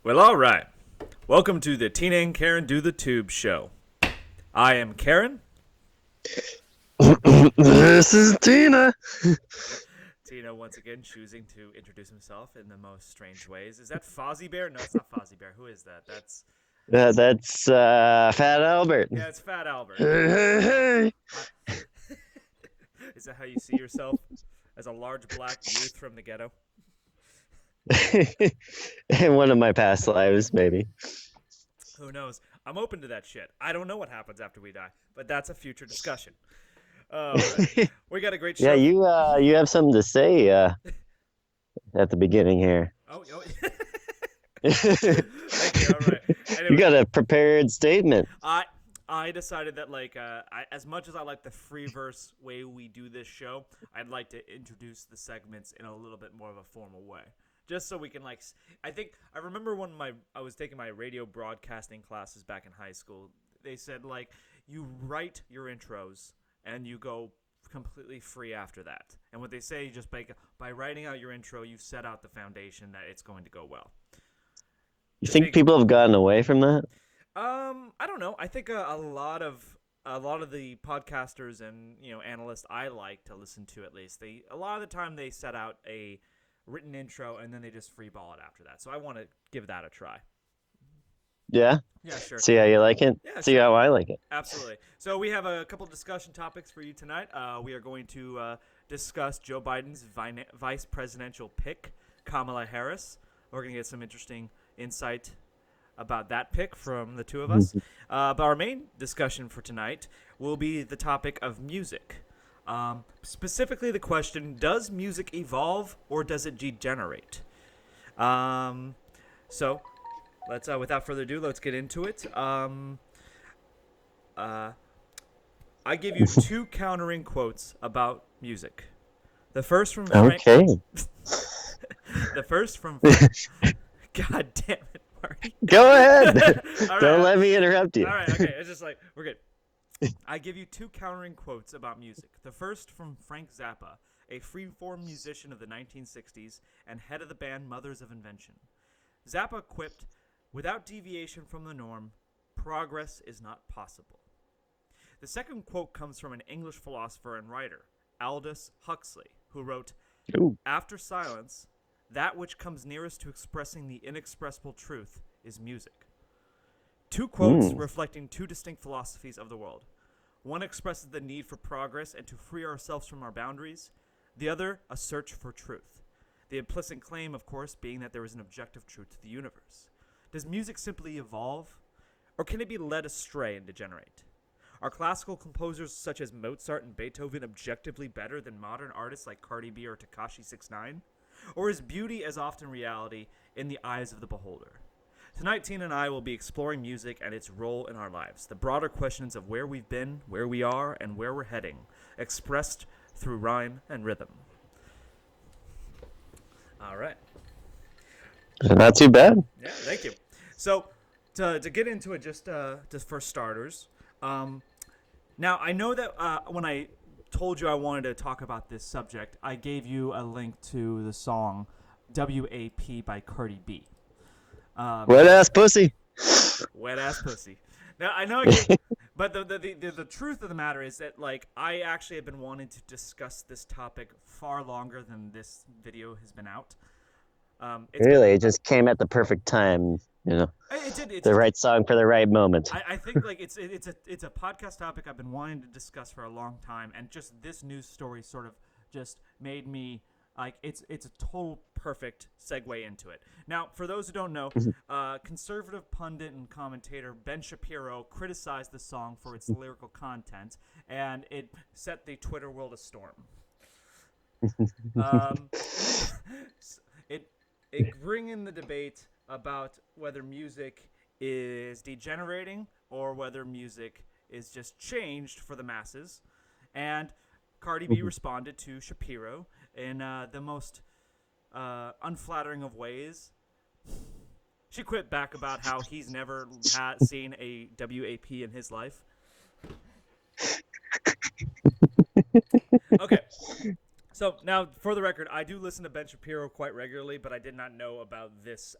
Well, all right. Welcome to the Tina and Karen Do the Tube show. I am Karen. This is Tina. Tina once again choosing to introduce himself in the most strange ways. Is that Fozzie Bear? No, it's not Fozzie Bear. Who is that? That's Fat Albert. Yeah, it's Fat Albert. Hey, Is that how you see yourself? As a large black youth from the ghetto? hey. In one of my past lives, maybe. Who knows? I'm open to that shit. I don't know what happens after we die, but that's a future discussion. All right. We got a great show. Yeah, you have something to say at the beginning here. Oh. Thank you. All right. Anyway, You got a prepared statement. I decided that as much as I like the free verse way we do this show, I'd like to introduce the segments in a little bit more of a formal way, just so we can I remember when I was taking my radio broadcasting classes back in high school. They said you write your intros and you go completely free after that. And what they say, just by writing out your intro, you set out the foundation that it's going to go well. You think people have gotten away from that? I don't know. I think a lot of the podcasters and analysts I like to listen to, at least, a lot of the time they set out a written intro and then they just freeball it after that. So I want to give that a try. Yeah? Yeah, sure. See how you like it? Yeah, See sure. how I like it. Absolutely. So we have a couple of discussion topics for you tonight. We are going to discuss Joe Biden's vice presidential pick, Kamala Harris. We're going to get some interesting insight about that pick from the two of us. But our main discussion for tonight will be the topic of music. Specifically the question, does music evolve or does it degenerate? So let's, without further ado, let's get into it. I give you two countering quotes about music. The first from Frank. Okay. The first from God damn it, Marty. Go ahead. All Don't right. let me interrupt you. All right, okay. It's just we're good. I give you two countering quotes about music. The first from Frank Zappa, a freeform musician of the 1960s and head of the band Mothers of Invention. Zappa quipped, "Without deviation from the norm, progress is not possible." The second quote comes from an English philosopher and writer, Aldous Huxley, who wrote, Ooh. "After silence, that which comes nearest to expressing the inexpressible truth is music." Two quotes reflecting two distinct philosophies of the world. One expresses the need for progress and to free ourselves from our boundaries. The other, a search for truth. The implicit claim, of course, being that there is an objective truth to the universe. Does music simply evolve? Or can it be led astray and degenerate? Are classical composers such as Mozart and Beethoven objectively better than modern artists like Cardi B or Tekashi 6ix9ine? Or is beauty as often reality in the eyes of the beholder? Tonight, Tina and I will be exploring music and its role in our lives, the broader questions of where we've been, where we are, and where we're heading, expressed through rhyme and rhythm. All right. Not too bad. Yeah, thank you. So, to get into it, just for starters, now I know that when I told you I wanted to talk about this subject, I gave you a link to the song WAP by Cardi B. Wet ass pussy. Wet ass pussy. Now I know, but the truth of the matter is that I actually have been wanting to discuss this topic far longer than this video has been out. Really, it just came at the perfect time. It did. It's the right song for the right moment. I think it's a podcast topic I've been wanting to discuss for a long time, and just this news story sort of just made me it's a total perfect segue into it. Now, for those who don't know, conservative pundit and commentator Ben Shapiro criticized the song for its lyrical content, and it set the Twitter world astorm. It bring in the debate about whether music is degenerating or whether music is just changed for the masses. And Cardi B responded to Shapiro in the most unflattering of ways. She quit back about how he's never seen a WAP in his life. Okay. So now, for the record, I do listen to Ben Shapiro quite regularly, but I did not know about this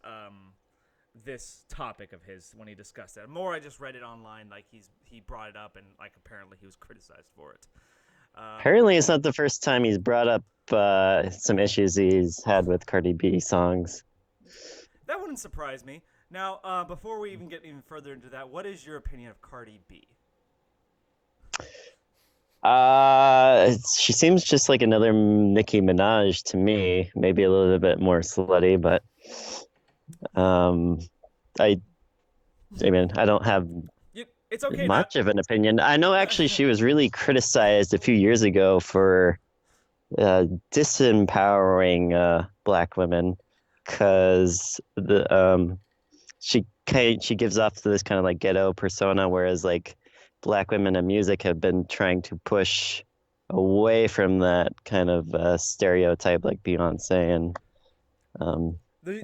this topic of his when he discussed it. More, I just read it online. Like he brought it up, and like apparently he was criticized for it. Apparently, it's not the first time he's brought up some issues he's had with Cardi B songs. That wouldn't surprise me. Now, before we even get even further into that, what is your opinion of Cardi B? She seems just like another Nicki Minaj to me. Maybe a little bit more slutty, but um, I, I mean, I don't have It's okay not. much of an opinion. I know actually she was really criticized a few years ago for disempowering black women because she gives off this kind of like ghetto persona, whereas like black women in music have been trying to push away from that kind of stereotype, like Beyonce and I'm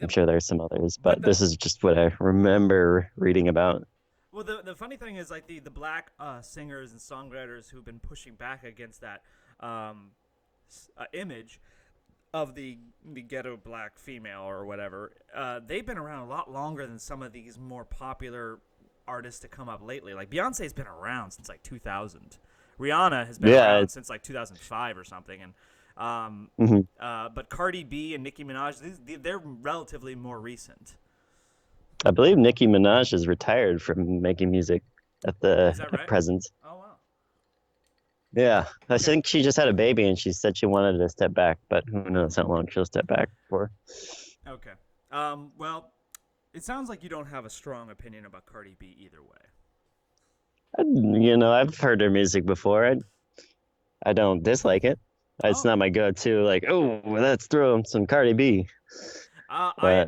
sure there's some others, but this is just what I remember reading about. Well, the funny thing is, like, the black singers and songwriters who've been pushing back against that image of the ghetto black female or whatever, they've been around a lot longer than some of these more popular artists to come up lately. Like, Beyonce's been around since, like, 2000. Rihanna has been around since, like, 2005 or something. And but Cardi B and Nicki Minaj, they're relatively more recent. I believe Nicki Minaj is retired from making music at present. Oh, wow. Yeah, I think she just had a baby and she said she wanted to step back, but who knows how long she'll step back for. Okay. Well, it sounds like you don't have a strong opinion about Cardi B either way. I've heard her music before. I don't dislike it. It's not my go-to, like, oh, let's throw some Cardi B. I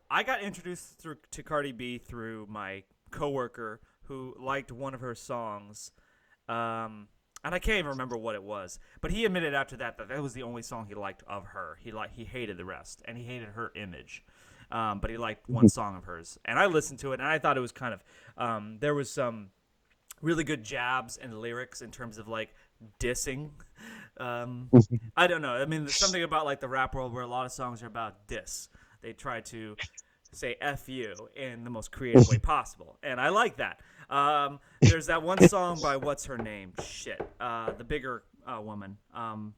got introduced to Cardi B through my coworker who liked one of her songs, and I can't even remember what it was. But he admitted after that was the only song he liked of her. He hated the rest, and he hated her image. But he liked one song of hers, and I listened to it, and I thought it was kind of there was some really good jabs and lyrics in terms of like dissing. I don't know. I mean, there's something about like the rap world where a lot of songs are about diss. They try to say F you in the most creative way possible, and I like that. There's that one song by what's her name? Shit, the bigger woman. Oh,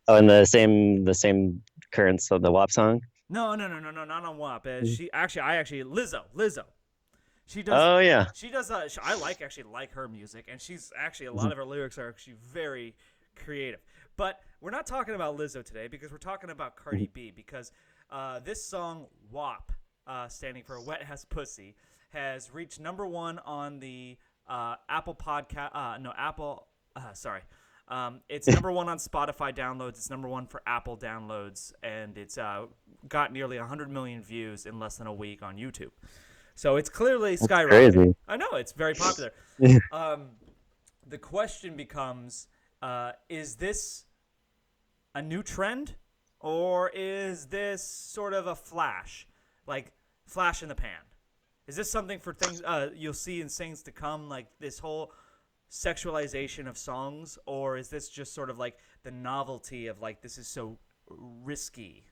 and the same currents of the WAP song. No, not on WAP. Lizzo. She does. Oh yeah. She does. I actually like her music, and she's actually a lot of her lyrics are actually very creative. But we're not talking about Lizzo today because we're talking about Cardi B because this song WAP, standing for Wet Ass Pussy, has reached #1 on the Apple podcast. It's #1 on Spotify downloads. It's #1 for Apple downloads, and it's got nearly 100 million views in less than a week on YouTube. So it's clearly skyrocketing. Crazy. I know, it's very popular. The question becomes, is this a new trend, or is this sort of a flash, like flash in the pan? Is this something for things you'll see in things to come, like this whole sexualization of songs, or is this just sort of like the novelty of like this is so risky?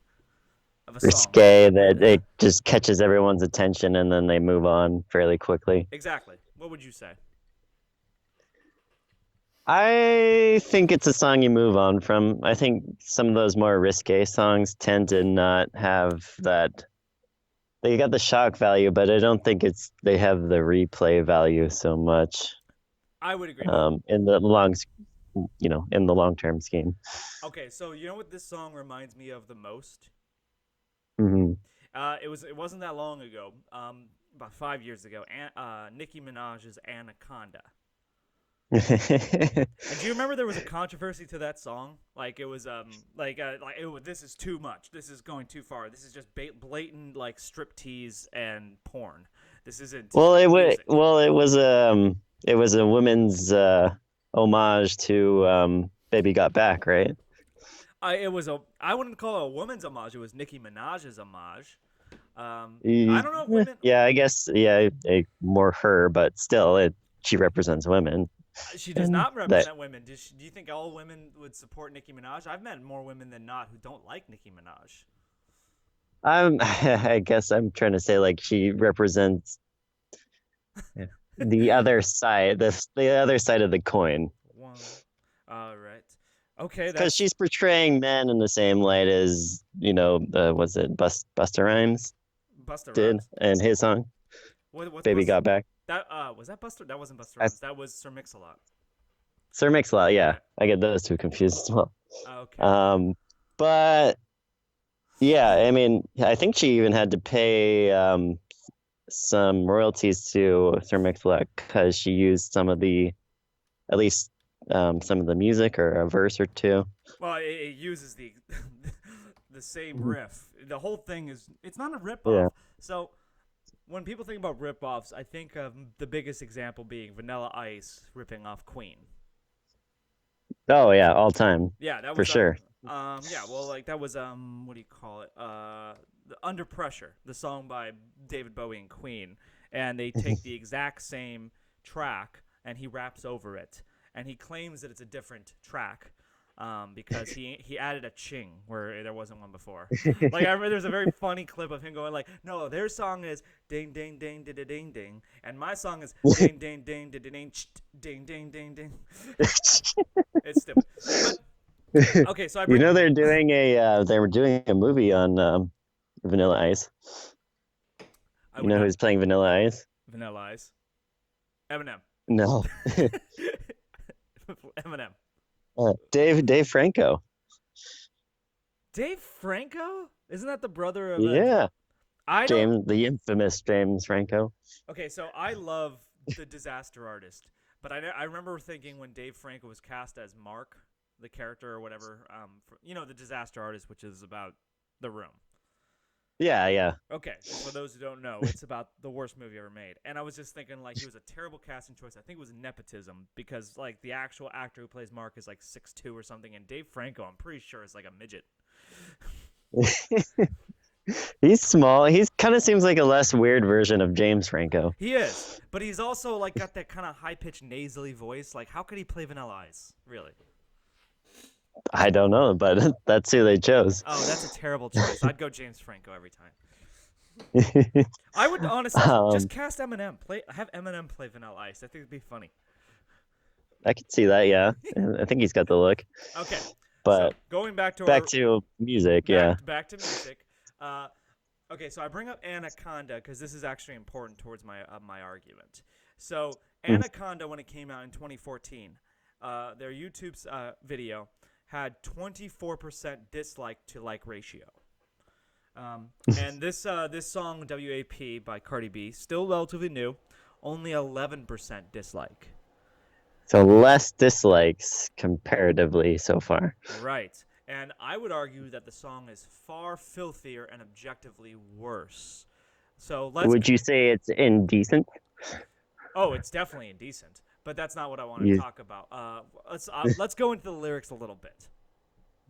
Risque that it just catches everyone's attention and then they move on fairly quickly. Exactly. What would you say? I think it's a song you move on from. I think some of those more risque songs tend to not have that. They got the shock value, but I don't think they have the replay value so much. I would agree. In the long-term scheme. Okay, so you know what this song reminds me of the most? Mm-hmm. It wasn't that long ago, about 5 years ago. Nicki Minaj's Anaconda. And do you remember there was a controversy to that song? Like it was this is too much. This is going too far. This is just blatant like striptease and porn. This isn't. Well, it was a women's homage to Baby Got Back, right? I wouldn't call it a woman's homage. It was Nicki Minaj's homage. I don't know if women. Yeah, I guess more her, but still, she represents women. She does not represent women. Do you think all women would support Nicki Minaj? I've met more women than not who don't like Nicki Minaj. I guess I'm trying to say like she represents the other side, the other side of the coin, One. All right. Okay, because that's she's portraying men in the same light as was it Busta Rhymes Busta did Rhymes. in his song What's "Baby Buster? Got Back." That was that Buster? That wasn't Buster I, Rhymes. That was Sir Mix-a-Lot. Sir Mix-a-Lot, yeah, Okay. I get those two confused as well. Okay. Um, but yeah, I mean, I think she even had to pay some royalties to Sir Mix-a-Lot because she used some of the, at least some of the music or a verse or two. Well, it uses the the same Mhm. riff. The whole thing is it's not a rip off. Yeah. So when people think about rip offs, I think of the biggest example being Vanilla Ice ripping off Queen. Oh yeah, all time Yeah, that for was sure. yeah, well like that was what do you call it? The Under Pressure, the song by David Bowie and Queen, and they take the exact same track and he raps over it and he claims that it's a different track. Because he added a ching where there wasn't one before. Like I remember there's a very funny clip of him going like, "No, their song is ding ding ding ding ding ding, and my song is ding ding ding ding ding ding ding ding ding." It's stupid. But okay, so I You bring know up they were doing a movie on Vanilla Ice. I You would know not who's playing Vanilla Ice? Vanilla Ice. Eminem. No. Eminem. Dave Franco. Dave Franco? Isn't that the brother of Yeah. I don't James, the infamous James Franco. Okay, so I love the Disaster Artist, but I remember thinking when Dave Franco was cast as Mark, the character or whatever, the Disaster Artist, which is about the room. Yeah, yeah. Okay, for those who don't know, it's about the worst movie ever made. And I was just thinking, like, he was a terrible casting choice. I think it was nepotism because, like, the actual actor who plays Mark is, like, 6'2" or something. And Dave Franco, I'm pretty sure, is, like, a midget. He's small. He's kind of seems like a less weird version of James Franco. He is. But he's also, like, got that kind of high-pitched, nasally voice. Like, how could he play Vanilla Ice? Really? I don't know, but that's who they chose. Oh, that's a terrible choice. I'd go James Franco every time. I would honestly just um, cast Eminem. Have Eminem play Vanilla Ice. I think it'd be funny. I could see that. Yeah, I think he's got the look. Okay, so But going back to back to music. Yeah. back to music. Okay, so I bring up Anaconda because this is actually important towards my argument. So Mm. Anaconda, when it came out in 2014, their YouTube's video had 24% dislike to like ratio. And this song WAP by Cardi B, still relatively new, only 11% dislike. So less dislikes comparatively so far. Right. And I would argue that the song is far filthier and objectively worse. So Would you say it's indecent? Oh, it's definitely indecent, but that's not what I want to You talk about. Let's go into the lyrics a little bit.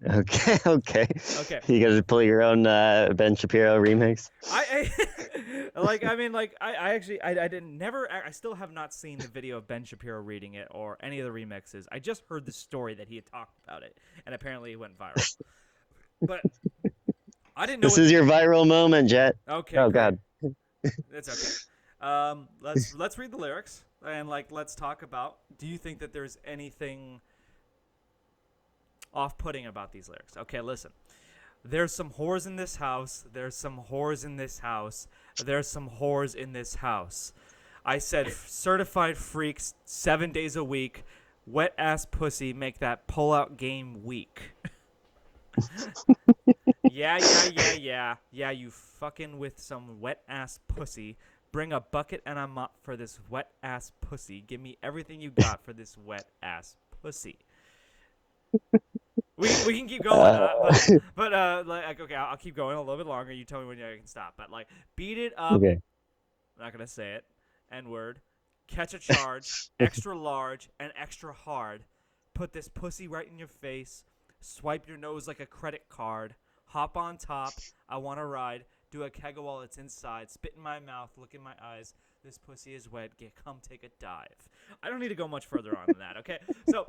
okay? Okay. Okay. You got to pull your own Ben Shapiro remix. I actually I didn't never I still have not seen the video of Ben Shapiro reading it or any of the remixes. I just heard the story that he had talked about it, and apparently it went viral. But I didn't know This is your viral moment, Jet. Okay, Oh great. God. It's okay. Let's read the lyrics and let's talk about. Do you think that there's anything off-putting about these lyrics? Okay, listen. There's some whores in this house. There's some whores in this house. There's some whores in this house. I said certified freaks 7 days a week. Wet ass pussy make that pull-out game weak. Yeah, you fucking with some wet ass pussy. Bring a bucket and a mop for this wet ass pussy. Give me everything you got for this wet ass pussy. We can keep going, okay, I'll keep going a little bit longer. You tell me when I can stop. But like, beat it up. Okay. I'm not gonna say it. N word. Catch a charge. Extra large and extra hard. Put this pussy right in your face. Swipe your nose like a credit card. Hop on top. I want to ride. Do a kegel while it's inside. Spit in my mouth. Look in my eyes. This pussy is wet. Come take a dive. I don't need to go much further on than that, okay? So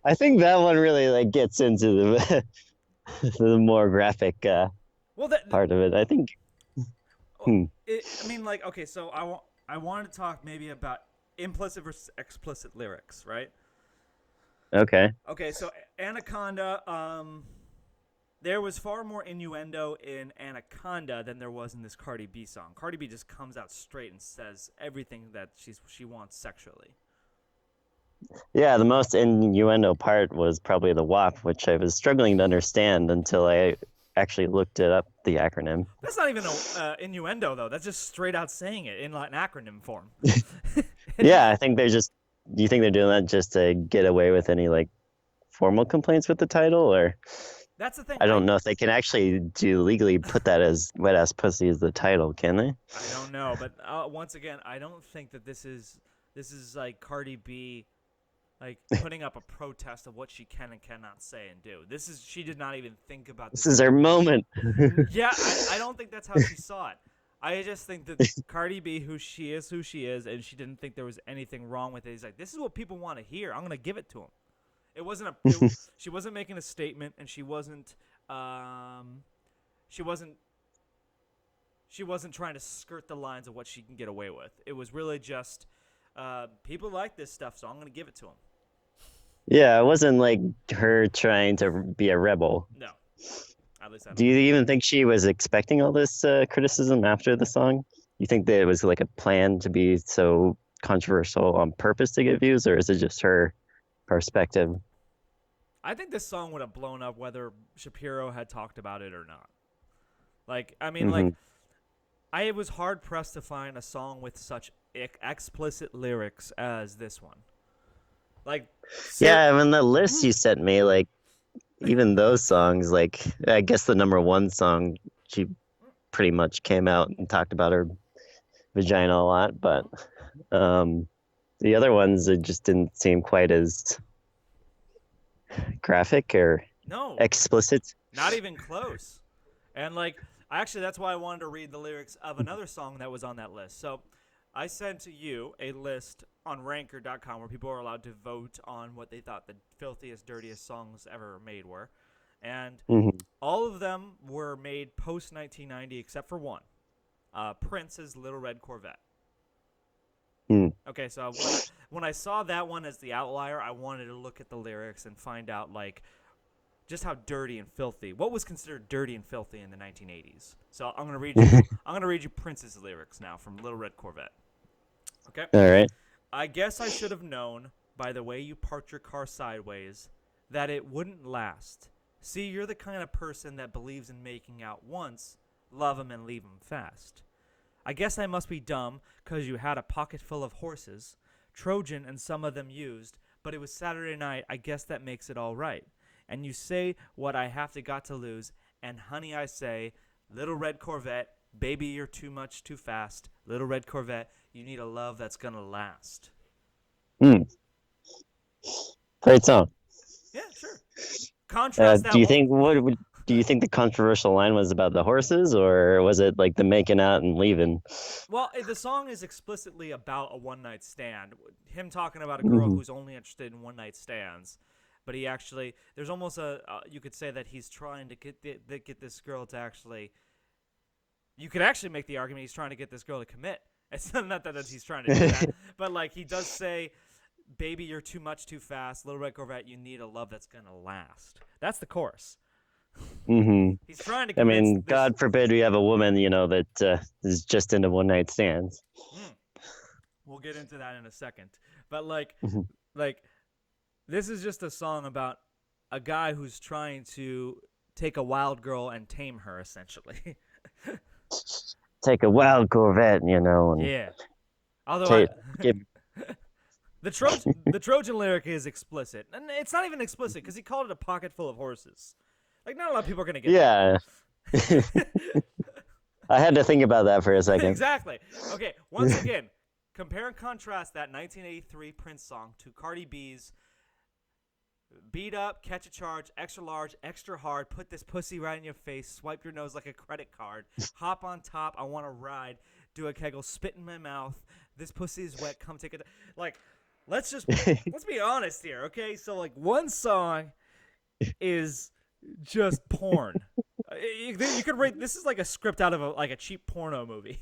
I think that one really like gets into the the more graphic Well, that part of it. I think. well, Hmm, I mean, like, okay, so I wanted to talk maybe about implicit versus explicit lyrics, right? okay. Okay, so Anaconda, there was far more innuendo in Anaconda than there was in this Cardi B song. Cardi B just comes out straight and says everything that she wants sexually. Yeah, the most innuendo part was probably the WAP, which I was struggling to understand until I actually looked it up, the acronym. That's not even a innuendo though. That's just straight out saying it in like an acronym form. Yeah, I think they're just. Do you think they're doing that just to get away with any like formal complaints with the title, or That's the thing. I don't know if they can actually do legally put that as wet ass pussy as the title, can they? I don't know, but once again, I don't think that this is like Cardi B like putting up a protest of what she can and cannot say and do. This is she did not even think about This this. is our moment. Yeah, I don't think that's how she saw it. I just think that Cardi B, who she is, and she didn't think there was anything wrong with it. He's like, this is what people want to hear. I'm gonna give it to them. It wasn't she wasn't making a statement, and um, she wasn't she wasn't trying to skirt the lines of what she can get away with. It was really just people like this stuff, so I'm gonna give it to them. Yeah, it wasn't like her trying to be a rebel. No, at least I Do don't you think. even think she was expecting all this criticism after the song? You think that it was like a plan to be so controversial on purpose to get views, or is it just her perspective? I think this song would have blown up whether Shapiro had talked about it or not. Like, I mean, Hmm. like, I was hard pressed to find a song with such explicit lyrics as this one. Like, Yeah, I mean the list you sent me, like even those songs, like I guess the number one song, she pretty much came out and talked about her vagina a lot, but um, the other ones it just didn't seem quite as graphic or no, explicit. not even close. And like, actually, that's why I wanted to read the lyrics of another song that was on that list. So, I sent to you a list on Ranker.com where people are allowed to vote on what they thought the filthiest, dirtiest songs ever made were, and Hmm. all of them were made post 1990 except for one, Prince's "Little Red Corvette." Hmm. Okay, so when I saw that one as the outlier, I wanted to look at the lyrics and find out like just how dirty and filthy. What was considered dirty and filthy in the 1980s? So I'm gonna read you. I'm gonna read you Prince's lyrics now from Little Red Corvette. Okay. All right. I guess I should have known by the way you parked your car sideways that it wouldn't last. See, you're the kind of person that believes in making out once, love 'em and leave 'em fast. I guess I must be dumb 'cause you had a pocket full of horses, Trojan and some of them used, but it was Saturday night, I guess that makes it all right. And you say what I have to got to lose, and honey I say, little red Corvette, baby you're too much too fast, little red Corvette, you need a love that's gonna last. Hmm. Great song. Yeah, sure. Contrast Do that you one. think do you think the controversial line was about the horses, or was it like the making out and leaving? Well, the song is explicitly about a one night stand. Him talking about a girl Hmm. who's only interested in one night stands, but he actually there's almost a you could say that he's trying to get this girl to actually. You could actually make the argument he's trying to get this girl to commit. It's not that he's trying to do that, but like he does say, "Baby, you're too much too fast, Little Red Corvette. You need a love that's gonna last." That's the chorus. Hmm. He's trying to I convince mean, this. God forbid we have a woman, that is just into one night stands. Mm, we'll get into that in a second, but like this is just a song about a guy who's trying to take a wild girl and tame her, essentially. Take a wild Corvette, and Yeah. Although take give. the Trojan lyric is explicit, and it's not even explicit because he called it a pocket full of horses. Like not a lot of people are gonna get Yeah, that. I had to think about that for a second. Exactly. Okay. Once again, compare and contrast that 1983 Prince song to Cardi B's "Beat Up, Catch a Charge, Extra Large, Extra Hard, Put This Pussy Right in Your Face, Swipe Your Nose Like a Credit Card, Hop on Top, I Want to Ride, Do a Kegel, Spit in My Mouth, This Pussy is Wet, Come Take It." Like, let's be honest here, okay? So like one song is just porn. You could rate this is like a script out of a cheap porno movie.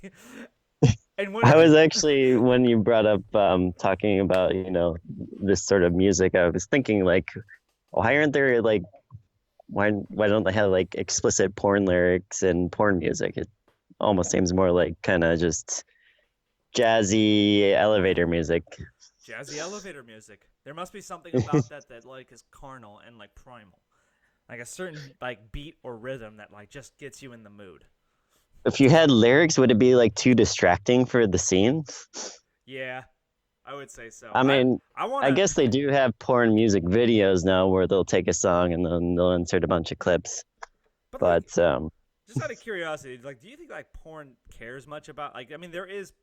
And I was actually, when you brought up talking about, this sort of music, I was thinking like, why aren't there like why don't they have like explicit porn lyrics and porn music? It almost seems more like kind of just jazzy elevator music. Jazzy elevator music. There must be something about that like is carnal and like primal. Like a certain like beat or rhythm that like just gets you in the mood. If you had lyrics, would it be like too distracting for the scene? Yeah, I would say so. I mean, I want I to. guess they do have porn music videos now where they'll take a song and then they'll insert a bunch of clips. But like, But just out of curiosity, like, do you think like porn cares much about like? I mean, there is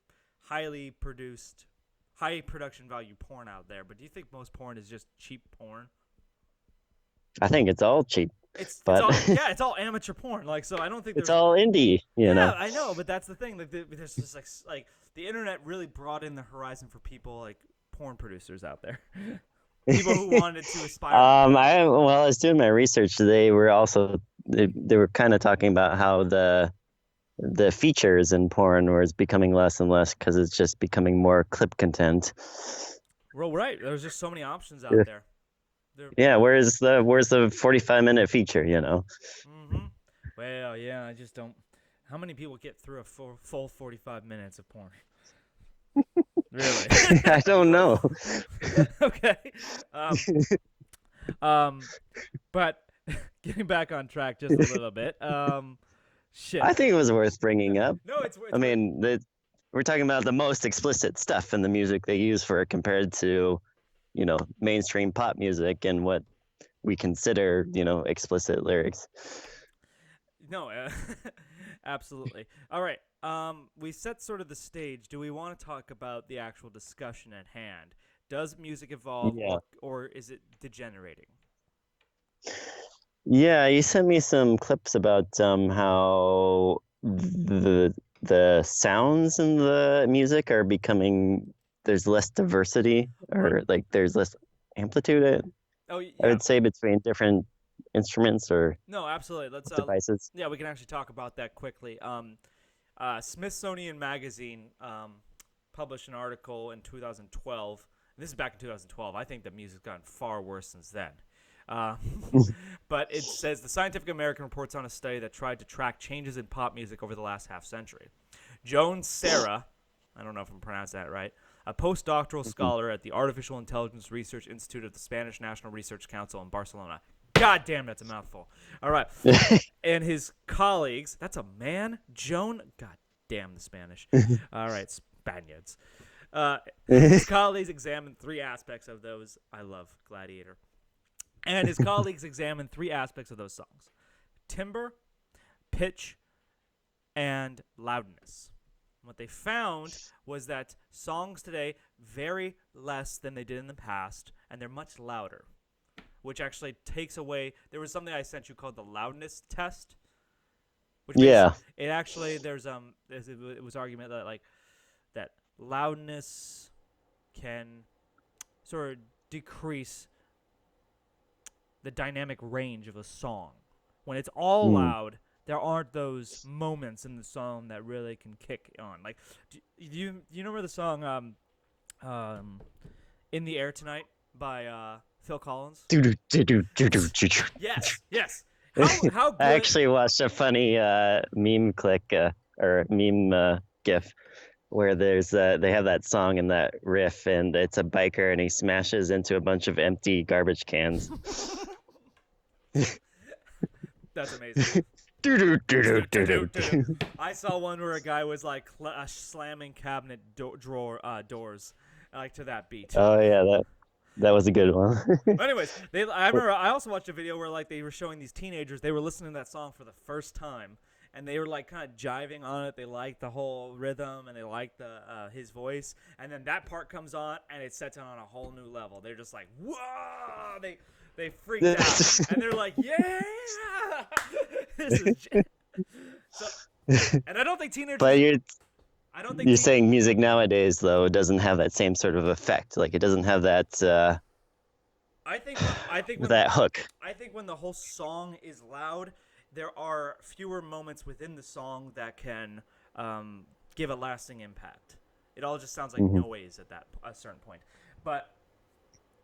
highly produced, high production value porn out there, but do you think most porn is just cheap porn? I think it's all cheap. It's But all it's all amateur porn. Like, so I don't think it's there's all indie, yeah, I know, but that's the thing. Like, there's just like the internet really broadened the horizon for people like porn producers out there, people who wanted to aspire. I was doing my research. They were kind of talking about how the features in porn was becoming less and less because it's just becoming more clip content. Well, right. There's just so many options out Yeah. there. Yeah, where's the 45-minute feature, Mm-hmm. Well, yeah, I just don't. How many people get through a full 45 minutes of porn? Really? I don't know. Okay. But getting back on track just a little bit. Shit. I think it was worth bringing up. No, it's I mean, we're talking about the most explicit stuff in the music they use for it compared to, mainstream pop music and what we consider, explicit lyrics. No, absolutely. All right. We set sort of the stage. Do we want to talk about the actual discussion at hand? Does music evolve, Yeah. or is it degenerating? Yeah, you sent me some clips about how the sounds in the music are becoming, there's less diversity, or like there's less amplitude, Oh, I yeah. would say, between different instruments or No, absolutely. Let's devices. yeah, we can actually talk about that quickly. Smithsonian Magazine published an article in 2012. This is back in 2012. I think the music's gotten far worse since then. But it says the Scientific American reports on a study that tried to track changes in pop music over the last half century. Joan Serra, I don't know if I'm pronouncing that right, a postdoctoral scholar at the Artificial Intelligence Research Institute of the Spanish National Research Council in Barcelona. God damn, that's a mouthful. All right. And his colleagues, that's a man? Joan? God damn the Spanish. All right, Spaniards. His colleagues examined three aspects of those. I love Gladiator. And his colleagues examined three aspects of those songs: timbre, pitch, and loudness. What they found was that songs today vary less than they did in the past, and they're much louder, which actually takes away. There was something I sent you called the loudness test. Which Yeah. it actually it was argument that like that loudness can sort of decrease the dynamic range of a song. When it's all loud, there aren't those moments in the song that really can kick on. Like, do you remember the song "In the Air Tonight" by Phil Collins? Yes. How good? I actually watched a funny meme clip or meme gif where they have that song and that riff, and it's a biker and he smashes into a bunch of empty garbage cans. That's amazing. I saw one where a guy was like slamming cabinet doors, like to that beat. Oh yeah, that was a good one. But anyways, I remember I also watched a video where like they were showing these teenagers, they were listening to that song for the first time, and they were like kind of jiving on it. They liked the whole rhythm and they liked his voice, and then that part comes on and it sets it on a whole new level. They're just like, whoa! They freaked out, and they're like, "Yeah, this is." And I don't think teenagers. But I don't think you're saying music nowadays though doesn't have that same sort of effect. Like it doesn't have that. I think That hook. I think when the whole song is loud, there are fewer moments within the song that can give a lasting impact. It all just sounds like Hmm. noise at a certain point. But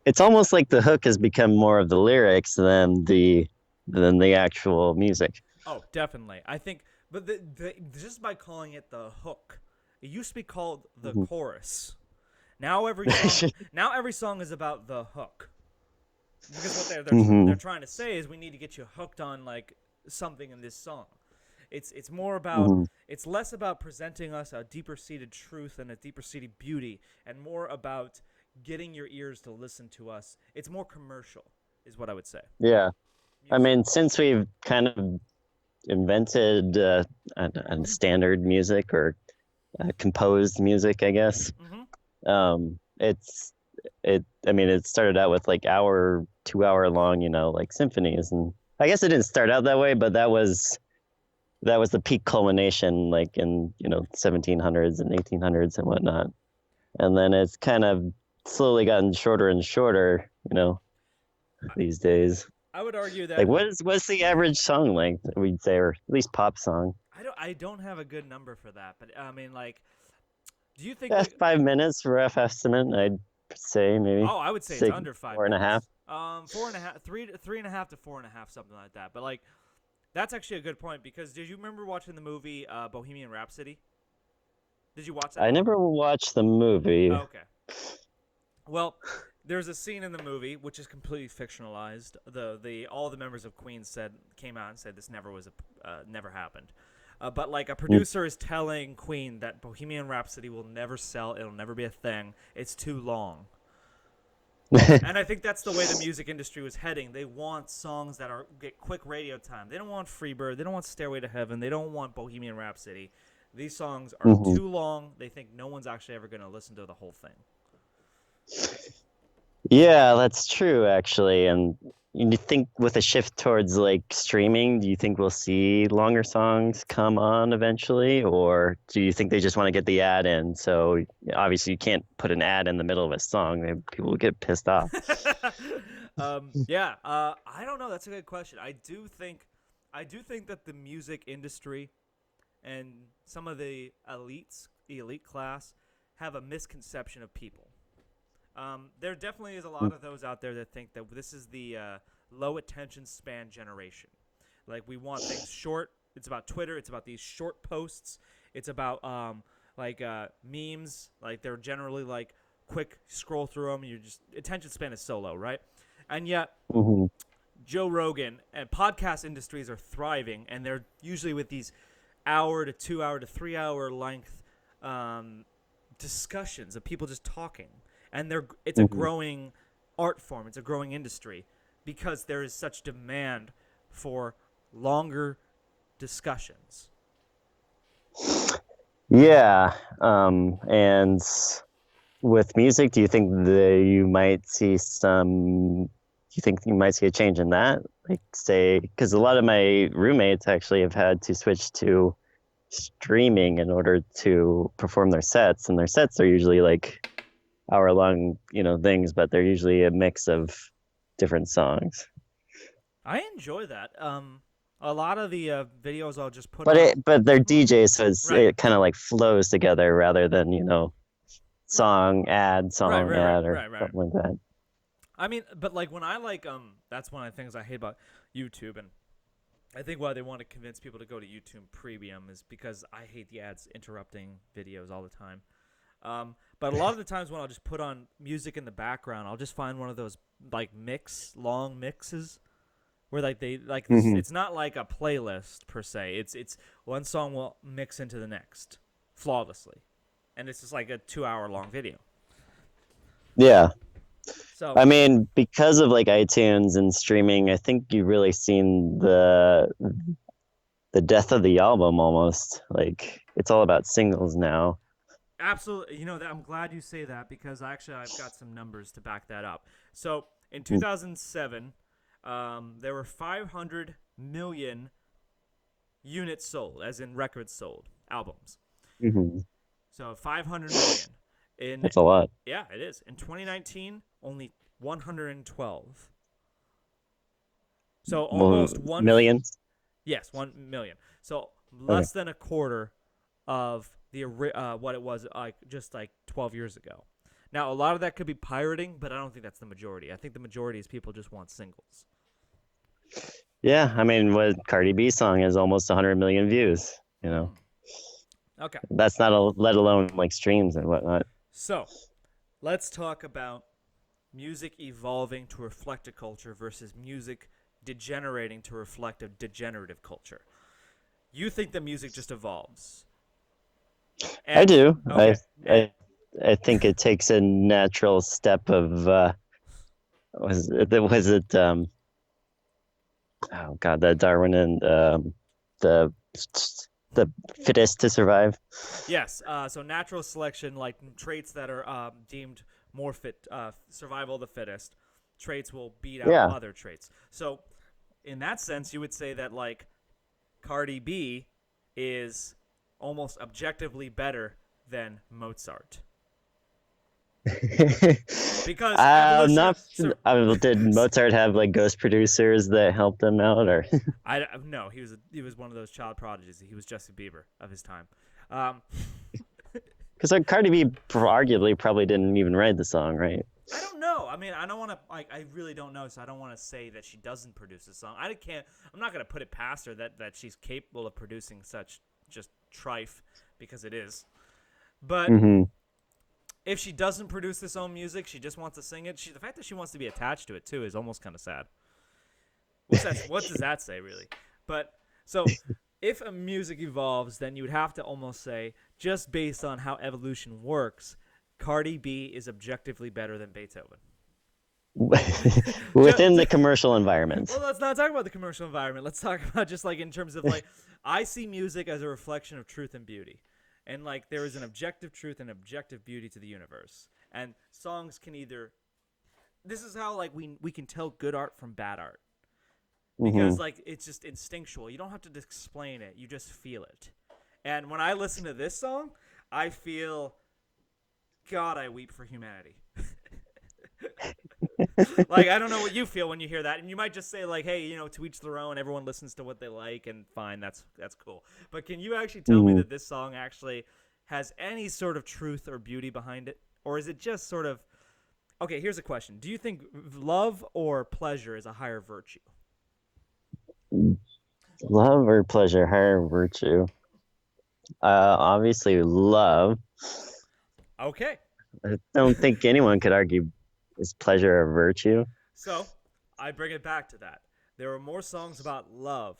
It's almost like the hook has become more of the lyrics than the actual music. oh, definitely, I think. But just by calling it the hook, it used to be called the Hmm. chorus. Now every song is about the hook. Because what they're Hmm. trying to say is we need to get you hooked on like something in this song. It's more about Hmm. it's less about presenting us a deeper seated truth and a deeper seated beauty, and more about getting your ears to listen to us. It's more commercial, is what I would say. Yeah. I Music. mean, since we've kind of invented a standard music or composed music, I guess, Mm-hmm. it's it. I mean, it started out with like 2 hour long, like symphonies, and I guess it didn't start out that way, but that was the peak culmination, like in 1700s and 1800s and whatnot, and then it's kind of slowly gotten shorter and shorter, I, these days. I would argue Like, that what's the average song length, we'd say, or at least pop song? I don't have a good number for that, but I mean, like, do you think That's like 5 minutes, rough estimate, I'd say. Maybe oh, I would say it's say under five 4.5. minutes. 4.5, 3.5 to 4.5, something like that. But like, that's actually a good point because did you remember watching the movie Bohemian Rhapsody? Did you watch that I movie? never watched the movie. Oh, okay. Well, there's a scene in the movie which is completely fictionalized. The all the members of Queen came out and said this never happened. But like a Mm. producer is telling Queen that Bohemian Rhapsody will never sell, it'll never be a thing. It's too long. And I think that's the way the music industry was heading. They want songs that get quick radio time. They don't want Freebird. They don't want Stairway to Heaven. They don't want Bohemian Rhapsody. These songs are Hmm. too long. They think no one's actually ever going to listen to the whole thing. Yeah, that's true, actually. And you think with a shift towards like streaming, do you think we'll see longer songs come on eventually, or do you think they just want to get the ad in? So obviously you can't put an ad in the middle of a song; people will get pissed off. Yeah, I don't know. That's a good question. I do think that the music industry and some of the elite class, have a misconception of people. There definitely is a lot of those out there that think that this is the low attention span generation. Like we want things short. It's about Twitter. It's about these short posts. It's about memes. Like they're generally like quick scroll through them. You just attention span is so low, right? And yet Hmm. Joe Rogan and podcast industries are thriving, and they're usually with these hour to 2 hour to 3 hour length um, discussions of people just talking, and it's a Hmm. growing art form. It's a growing industry because there is such demand for longer discussions. Yeah, and with music, do you think you might see some? Do you think you might see a change in that? Like, say, because a lot of my roommates actually have had to switch to streaming in order to perform their sets, and their sets are usually like hour-long, things, but they're usually a mix of different songs. I enjoy that. A lot of the videos I'll just put But on. they're Mhm. DJs, so Right. it kind of like flows together rather than Right, song right, right, ad or right, right. something like that. I mean, but like when I that's one of the things I hate about YouTube, and I think why they want to convince people to go to YouTube Premium is because I hate the ads interrupting videos all the time. But a lot of the times when I'll just put on music in the background, I'll just find one of those like long mixes where like they like this. Hmm. It's not like a playlist per se. It's one song will mix into the next flawlessly, and it's just like a 2 hour long video. Yeah. So I mean, because of like iTunes and streaming, I think you've really seen the death of the album almost. Like it's all about singles now. absolutely, I'm glad you say that because actually I've got some numbers to back that up. So in Mm. 2007, there were 500 million units sold, as in records sold, albums. Hmm. So 500 million. In That's a lot. Yeah, it is. In 2019, only 112. So Well, almost one. millions. Yes, 1 million. So Okay. less than a quarter of the what it was just like 12 years ago. Now a lot of that could be pirating, but I don't think that's the majority. I think the majority is people just want singles. Yeah, I mean, what Cardi B song has almost 100 million views. You know, Hmm. Okay. that's not let alone like streams and whatnot. So let's talk about music evolving to reflect a culture versus music degenerating to reflect a degenerative culture. You think the music just evolves? I And do. okay, and I think it takes a natural step of was it oh God, the Darwin and the the fittest to survive. yes, so natural selection, like traits that are deemed more fit, survival of the fittest, traits will beat out Yeah. other traits. So, in that sense, you would say that like Cardi B is almost objectively better than Mozart because evolution. Not. Did Mozart have like ghost producers that helped him out, or? I no, he was one of those child prodigies. He was Justin Bieber of his time. Um, Because like Cardi B arguably probably didn't even write the song, right? I don't know. I mean, I don't want to. I really don't know. So I don't want to say that she doesn't produce a song. I can't. I'm not going to put it past her that she's capable of producing such just trife because it is. But Mm-hmm. if she doesn't produce this own music, she just wants to sing it. The fact that she wants to be attached to it too is almost kind of sad. What does that say, really? But so, if a music evolves, then you would have to almost say, just based on how evolution works, Cardi B is objectively better than Beethoven. Within the commercial environment. Well, let's not talk about the commercial environment. Let's talk about just like in terms of like, I see music as a reflection of truth and beauty. And like, there is an objective truth and objective beauty to the universe. And songs can either. This is how like we can tell good art from bad art. Because like it's just instinctual. You don't have to explain it. You just feel it. And when I listen to this song, I feel, God, I weep for humanity. Like, I don't know what you feel when you hear that, and you might just say like, hey, to each their own. Everyone listens to what they like, and fine, that's cool. But can you actually tell me that this song actually has any sort of truth or beauty behind it, or is it just sort of? Okay, here's a question: do you think love or pleasure is a higher virtue? Love or pleasure, higher virtue. Obviously love. Okay. I don't think anyone could argue is pleasure a virtue. So, I bring it back to that. There were more songs about love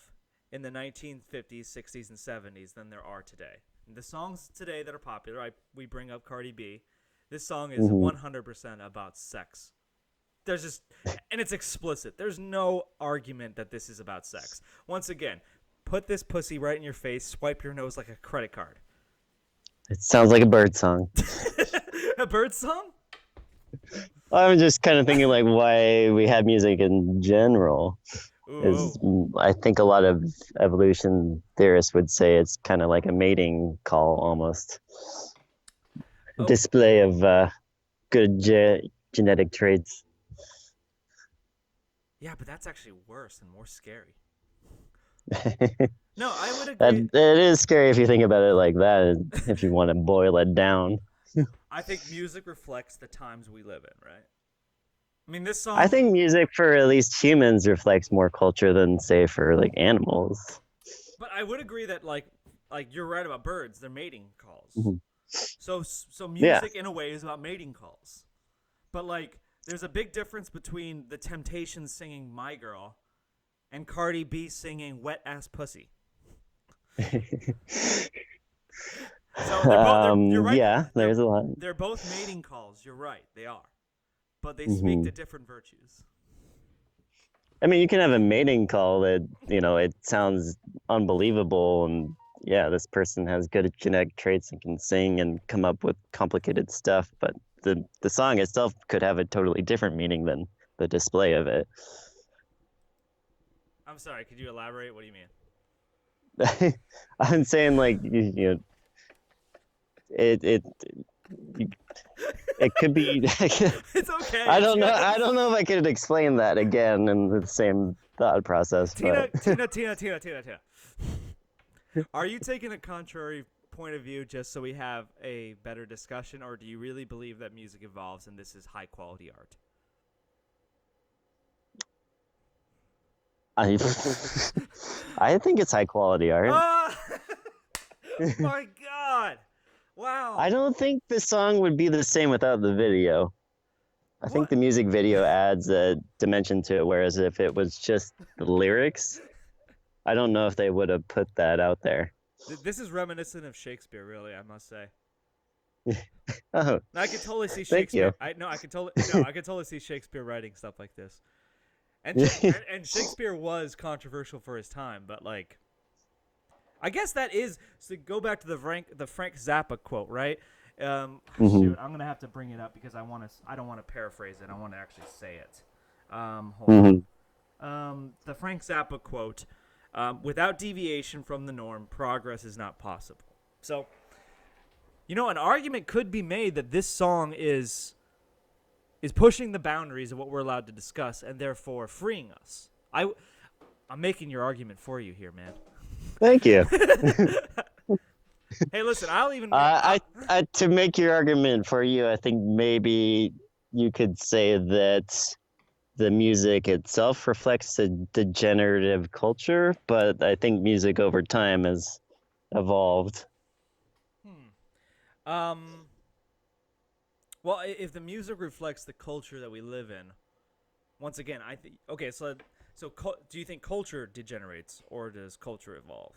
in the 1950s, 60s, and 70s than there are today. The songs today that are popular, we bring up Cardi B. This song is 100% about sex. There's just, and it's explicit. There's no argument that this is about sex. Once again, put this pussy right in your face, swipe your nose like a credit card. It sounds like a bird song. A bird song? I'm just kind of thinking like why we have music in general. Is I think a lot of evolution theorists would say it's kind of like a mating call almost. Display of good genetic traits. Yeah, but that's actually worse and more scary. No, I would agree. It is scary if you think about it like that, if you want to boil it down. I think music reflects the times we live in, right? I mean, this song. I think music for at least humans reflects more culture than, say, for like animals. But I would agree that like you're right about birds. They're mating calls. Mm-hmm. So music in a way is about mating calls. But like, there's a big difference between the Temptations singing "My Girl" and Cardi B singing "Wet Ass Pussy." So you're right. Yeah, there's a lot. They're both mating calls. You're right. They are. But they speak to different virtues. I mean, you can have a mating call that, it sounds unbelievable and yeah, this person has good genetic traits and can sing and come up with complicated stuff, but the song itself could have a totally different meaning than the display of it. I'm sorry, could you elaborate? What do you mean? I'm saying like it could be. It's okay. I don't know. I don't know if I could explain that again in the same thought process. Tina. Are you taking a contrary point of view just so we have a better discussion, or do you really believe that music evolves and this is high quality art? I I think it's high quality art. Ah! My God! I Wow! don't think the song would be the same without the video. I think What? the music video adds a dimension to it, whereas if it was just the lyrics, I don't know if they would have put that out there. This is reminiscent of Shakespeare, really. I must say. Oh, I could totally see thank Shakespeare. you. I could totally see Shakespeare writing stuff like this. And Shakespeare was controversial for his time, but like, I guess that is so. Go back to the Frank Zappa quote, right? Hmm. Shoot, I'm gonna have to bring it up because I don't want to paraphrase it. I want to actually say it. Hold Hmm. on. The Frank Zappa quote: "Without deviation from the norm, progress is not possible." So, an argument could be made that this song is pushing the boundaries of what we're allowed to discuss and therefore freeing us. I'm making your argument for you here, man. Thank you. Hey, listen, I'll even To make your argument for you, I think maybe you could say that the music itself reflects a degenerative culture, but I think music over time has evolved. um well, if the music reflects the culture that we live in, once again, I think okay, do you think culture degenerates or does culture evolve?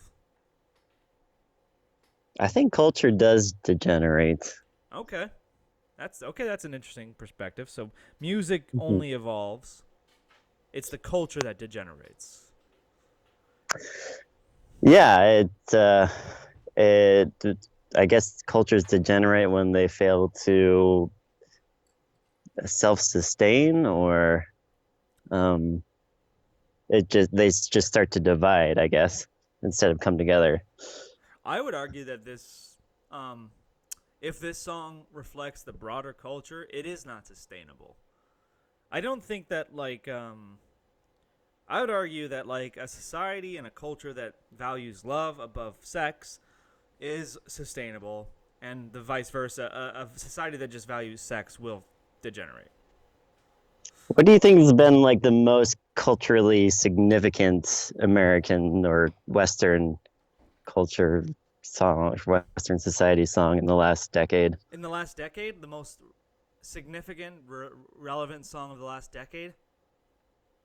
I think culture does degenerate. Okay. That's an interesting perspective. So music Mhm. only evolves. It's the culture that degenerates. Yeah, it, I guess cultures degenerate when they fail to self-sustain or um, they just start to divide, I guess, instead of come together. I would argue that um, if this song reflects the broader culture, it is not sustainable. I don't think that I would argue that like a society and a culture that values love above sex is sustainable, and the vice versa. A society that just values sex will degenerate. What do you think has been like the most culturally significant American or Western culture song, Western society song in the last decade? In the last decade, the most significant, relevant song of the last decade.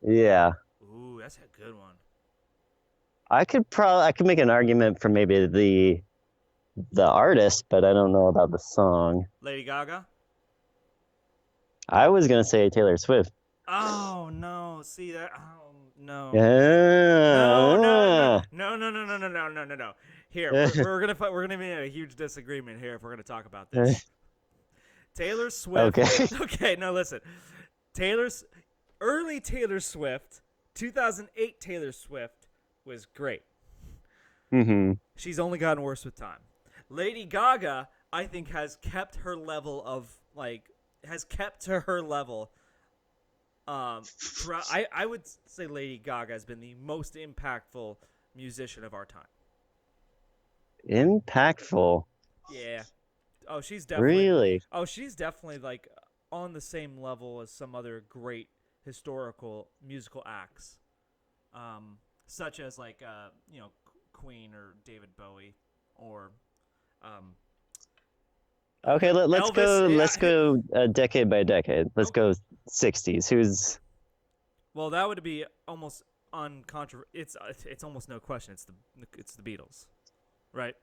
Yeah. Ooh, that's a good one. I could make an argument for maybe the artist, but I don't know about the song. Lady Gaga. I was gonna say Taylor Swift. Oh no! See that? Oh no! No! No! No! Yeah. No! No! No! No! No! No! No! No! No! Here, we're gonna be in a huge disagreement here if we're gonna talk about this. Taylor Swift. Okay. Okay, no, listen. Taylor's early Taylor Swift, 2008 Taylor Swift was great. Hmm. She's only gotten worse with time. Lady Gaga, I think, has kept her level of has kept to her level. Throughout, I would say Lady Gaga has been the most impactful musician of our time. Impactful. Yeah. Oh, she's definitely. Really? Oh, she's definitely like on the same level as some other great historical musical acts, such as Queen or David Bowie or um, Okay, Elvis. let's go decade by decade. Let's Okay. go 60s. Who's Well, that would be almost uncontroversial. It's almost no question. It's the Beatles, right?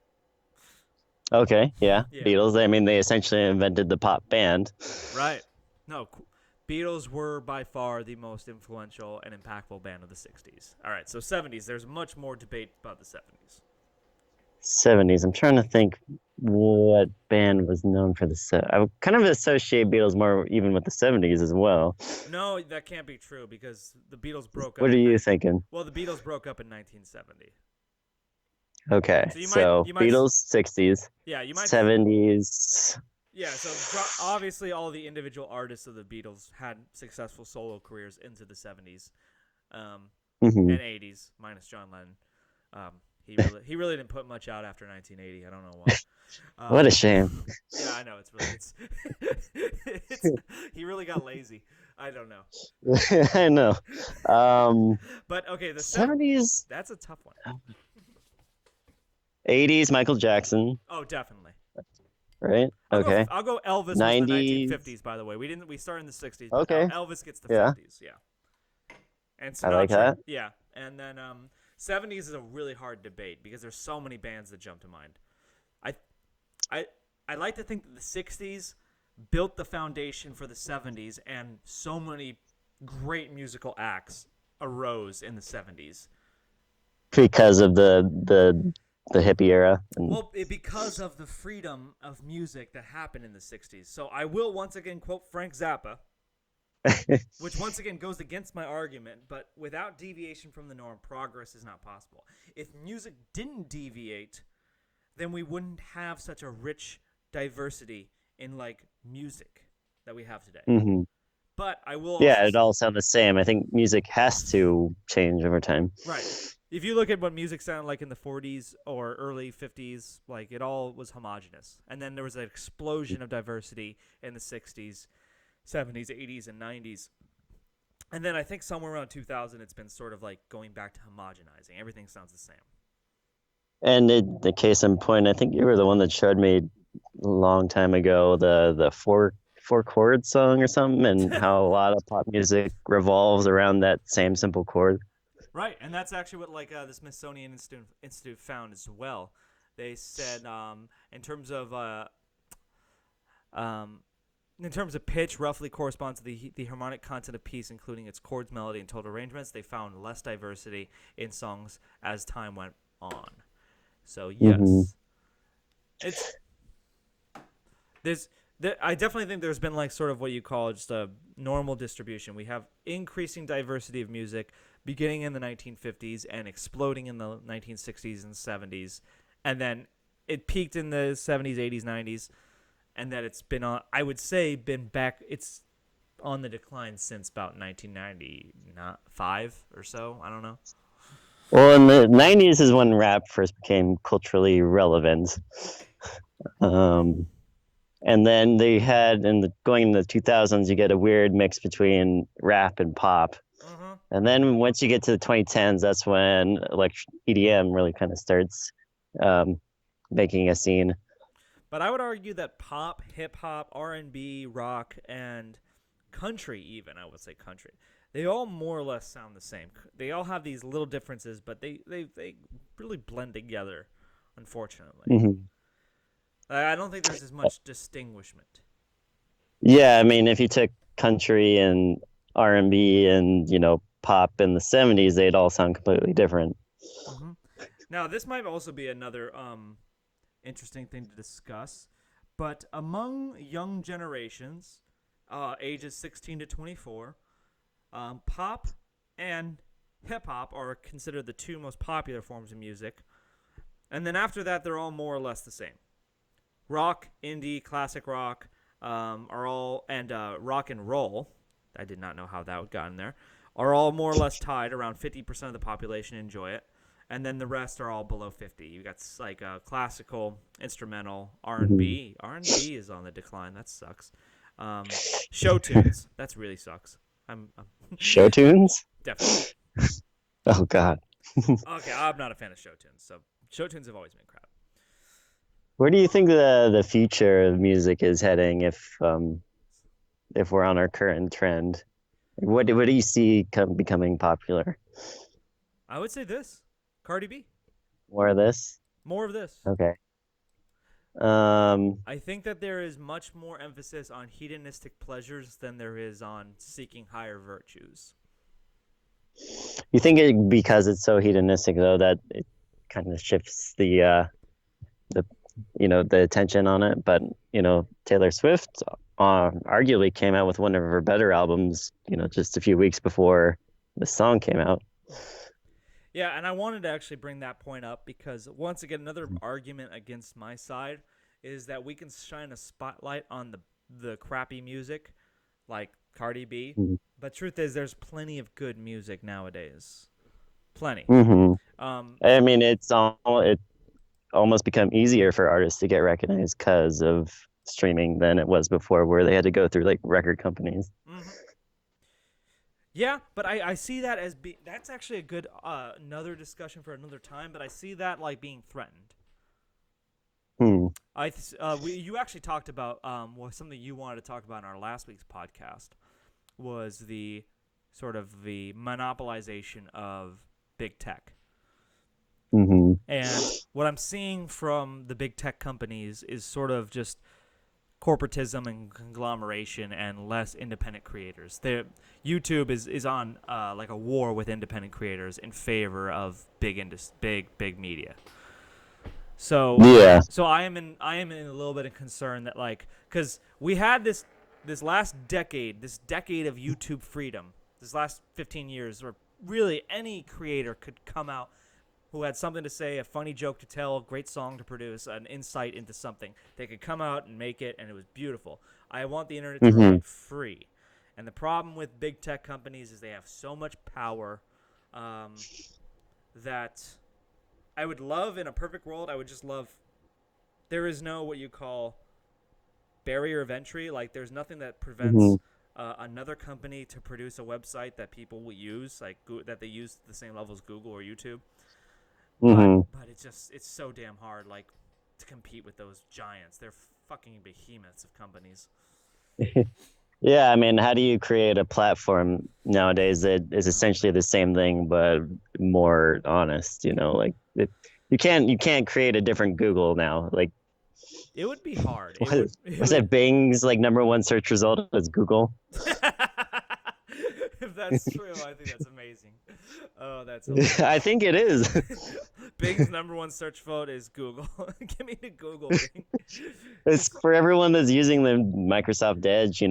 okay, yeah, Yeah. Beatles. I mean, they essentially invented the pop band. Right. No, Beatles were by far the most influential and impactful band of the 60s. All right, so 70s, there's much more debate about the 70s. 70s. I'm trying to think what band was known for I would kind of associate Beatles more even with the 70s as well. No, that can't be true because the Beatles broke What up are in you thinking? well, the Beatles broke up in 1970. Okay, So so you might Beatles 60s, yeah, you might 70s. yeah, so obviously all the individual artists of the Beatles had successful solo careers into the 70s. Hmm. And 80s minus John Lennon. Um, He really didn't put much out after 1980. I don't know why. What a shame. Yeah, I know it's he really got lazy. I don't know. I know. But okay, the 70s, that's a tough one. 80s, Michael Jackson, Oh, definitely. right? Okay. I'll go Elvis was the 90s. 1950s, by the way. We started in the 60s, but Okay. Elvis gets the Yeah. 50s, yeah. And I like Sinatra, that. yeah. And then 70s is a really hard debate because there's so many bands that jump to mind. I I like to think that the 60s built the foundation for the 70s, and so many great musical acts arose in the 70s. Because of the hippie era. Well, because of the freedom of music that happened in the 60s. So I will once again quote Frank Zappa, which once again goes against my argument, but without deviation from the norm, progress is not possible. If music didn't deviate, then we wouldn't have such a rich diversity in like music that we have today. hmm But I will Yeah, also it all sound the same. I think music has to change over time. right. If you look at what music sounded like in the 40s or early 50s, like it all was homogenous. And then there was an explosion of diversity in the 60s, 70s, 80s, and 90s. And then I think somewhere around 2000, it's been sort of like going back to homogenizing. Everything sounds the same. And the case in point, I think you were the one that showed me a long time ago the four chord song or something, and how a lot of pop music revolves around that same simple chord. Right, and that's actually what like the Smithsonian Institute found as well. They said in terms of pitch, roughly corresponds to the harmonic content of piece, including its chords, melody, and total arrangements. They found less diversity in songs as time went on. So yes, it's I definitely think there's been like sort of what you call just a normal distribution. We have increasing diversity of music beginning in the 1950s and exploding in the 1960s and 70s, and then it peaked in the 70s, 80s, 90s, and that it's been on. I would say been back. It's on the decline since about 1995 or so. I don't know. Well, in the 90s is when rap first became culturally relevant. Um, and then they had going in the 2000s, you get a weird mix between rap and pop. Mm-hmm. And then once you get to the 2010s, that's when EDM really kind of starts making a scene. But I would argue that pop, hip hop, R&B, rock, and country, even I would say country, they all more or less sound the same. They all have these little differences, but they really blend together, unfortunately. Mm-hmm. I don't think there's as much distinguishment. Yeah, I mean, if you took country and R&B and pop in the 70s, they'd all sound completely different. Mm-hmm. Now, this might also be another interesting thing to discuss, but among young generations, ages 16 to 24, pop and hip-hop are considered the two most popular forms of music. And then after that, they're all more or less the same. Rock, indie, classic rock are all, and rock and roll, I did not know how that got in there, are all more or less tied. Around 50% of the population enjoy it. And then the rest are all below 50. You got like classical, instrumental, R&B. Mm-hmm. R&B is on the decline. That sucks. Show tunes. That really sucks. I'm Show tunes? definitely. Oh, God. Okay, I'm not a fan of show tunes. So show tunes have always been crap. Where do you think the future of music is heading if we're on our current trend? What do you see becoming popular? I would say this. Cardi B. More of this? More of this. Okay. I think that there is much more emphasis on hedonistic pleasures than there is on seeking higher virtues. You think because it's so hedonistic though that it kind of shifts the attention on it, but Taylor Swift arguably came out with one of her better albums, just a few weeks before the song came out. Yeah, and I wanted to actually bring that point up because, once again, another argument against my side is that we can shine a spotlight on the crappy music like Cardi B, Mm-hmm. but truth is there's plenty of good music nowadays. Plenty. Mm-hmm. I mean, it almost become easier for artists to get recognized because of streaming than it was before, where they had to go through like record companies. hmm Yeah, but I see that as that's actually a good another discussion for another time. But I see that like being threatened. Hmm. You actually talked about something you wanted to talk about in our last week's podcast was the sort of the monopolization of big tech. Hmm. And what I'm seeing from the big tech companies is sort of just corporatism and conglomeration and less independent creators. YouTube is on like a war with independent creators in favor of big media. So Yeah. I am in a little bit of concern that like because we had this last decade, this decade of YouTube freedom, this last 15 years where really any creator could come out who had something to say, a funny joke to tell, a great song to produce, an insight into something. They could come out and make it, and it was beautiful. I want the internet to Hmm. remain free. And the problem with big tech companies is they have so much power um, that I would love, in a perfect world, I would just love. There is no what you call barrier of entry. Like, there's nothing that Hmm. prevents another company to produce a website that people will use, like that they use at the same level as Google or YouTube. But Hmm. it's so damn hard like to compete with those giants. They're fucking behemoths of companies. Yeah, I mean, how do you create a platform nowadays that is essentially the same thing but more honest? You can't create a different Google now. Like, It would be hard. It what would it was would that? Bing's like number one search result was Google. If that's true, I think that's amazing. Oh, that's hilarious. I think it is. Bing's number one search vote is Google. Give me the Google Bing. It's for everyone that's using the Microsoft Edge, thing,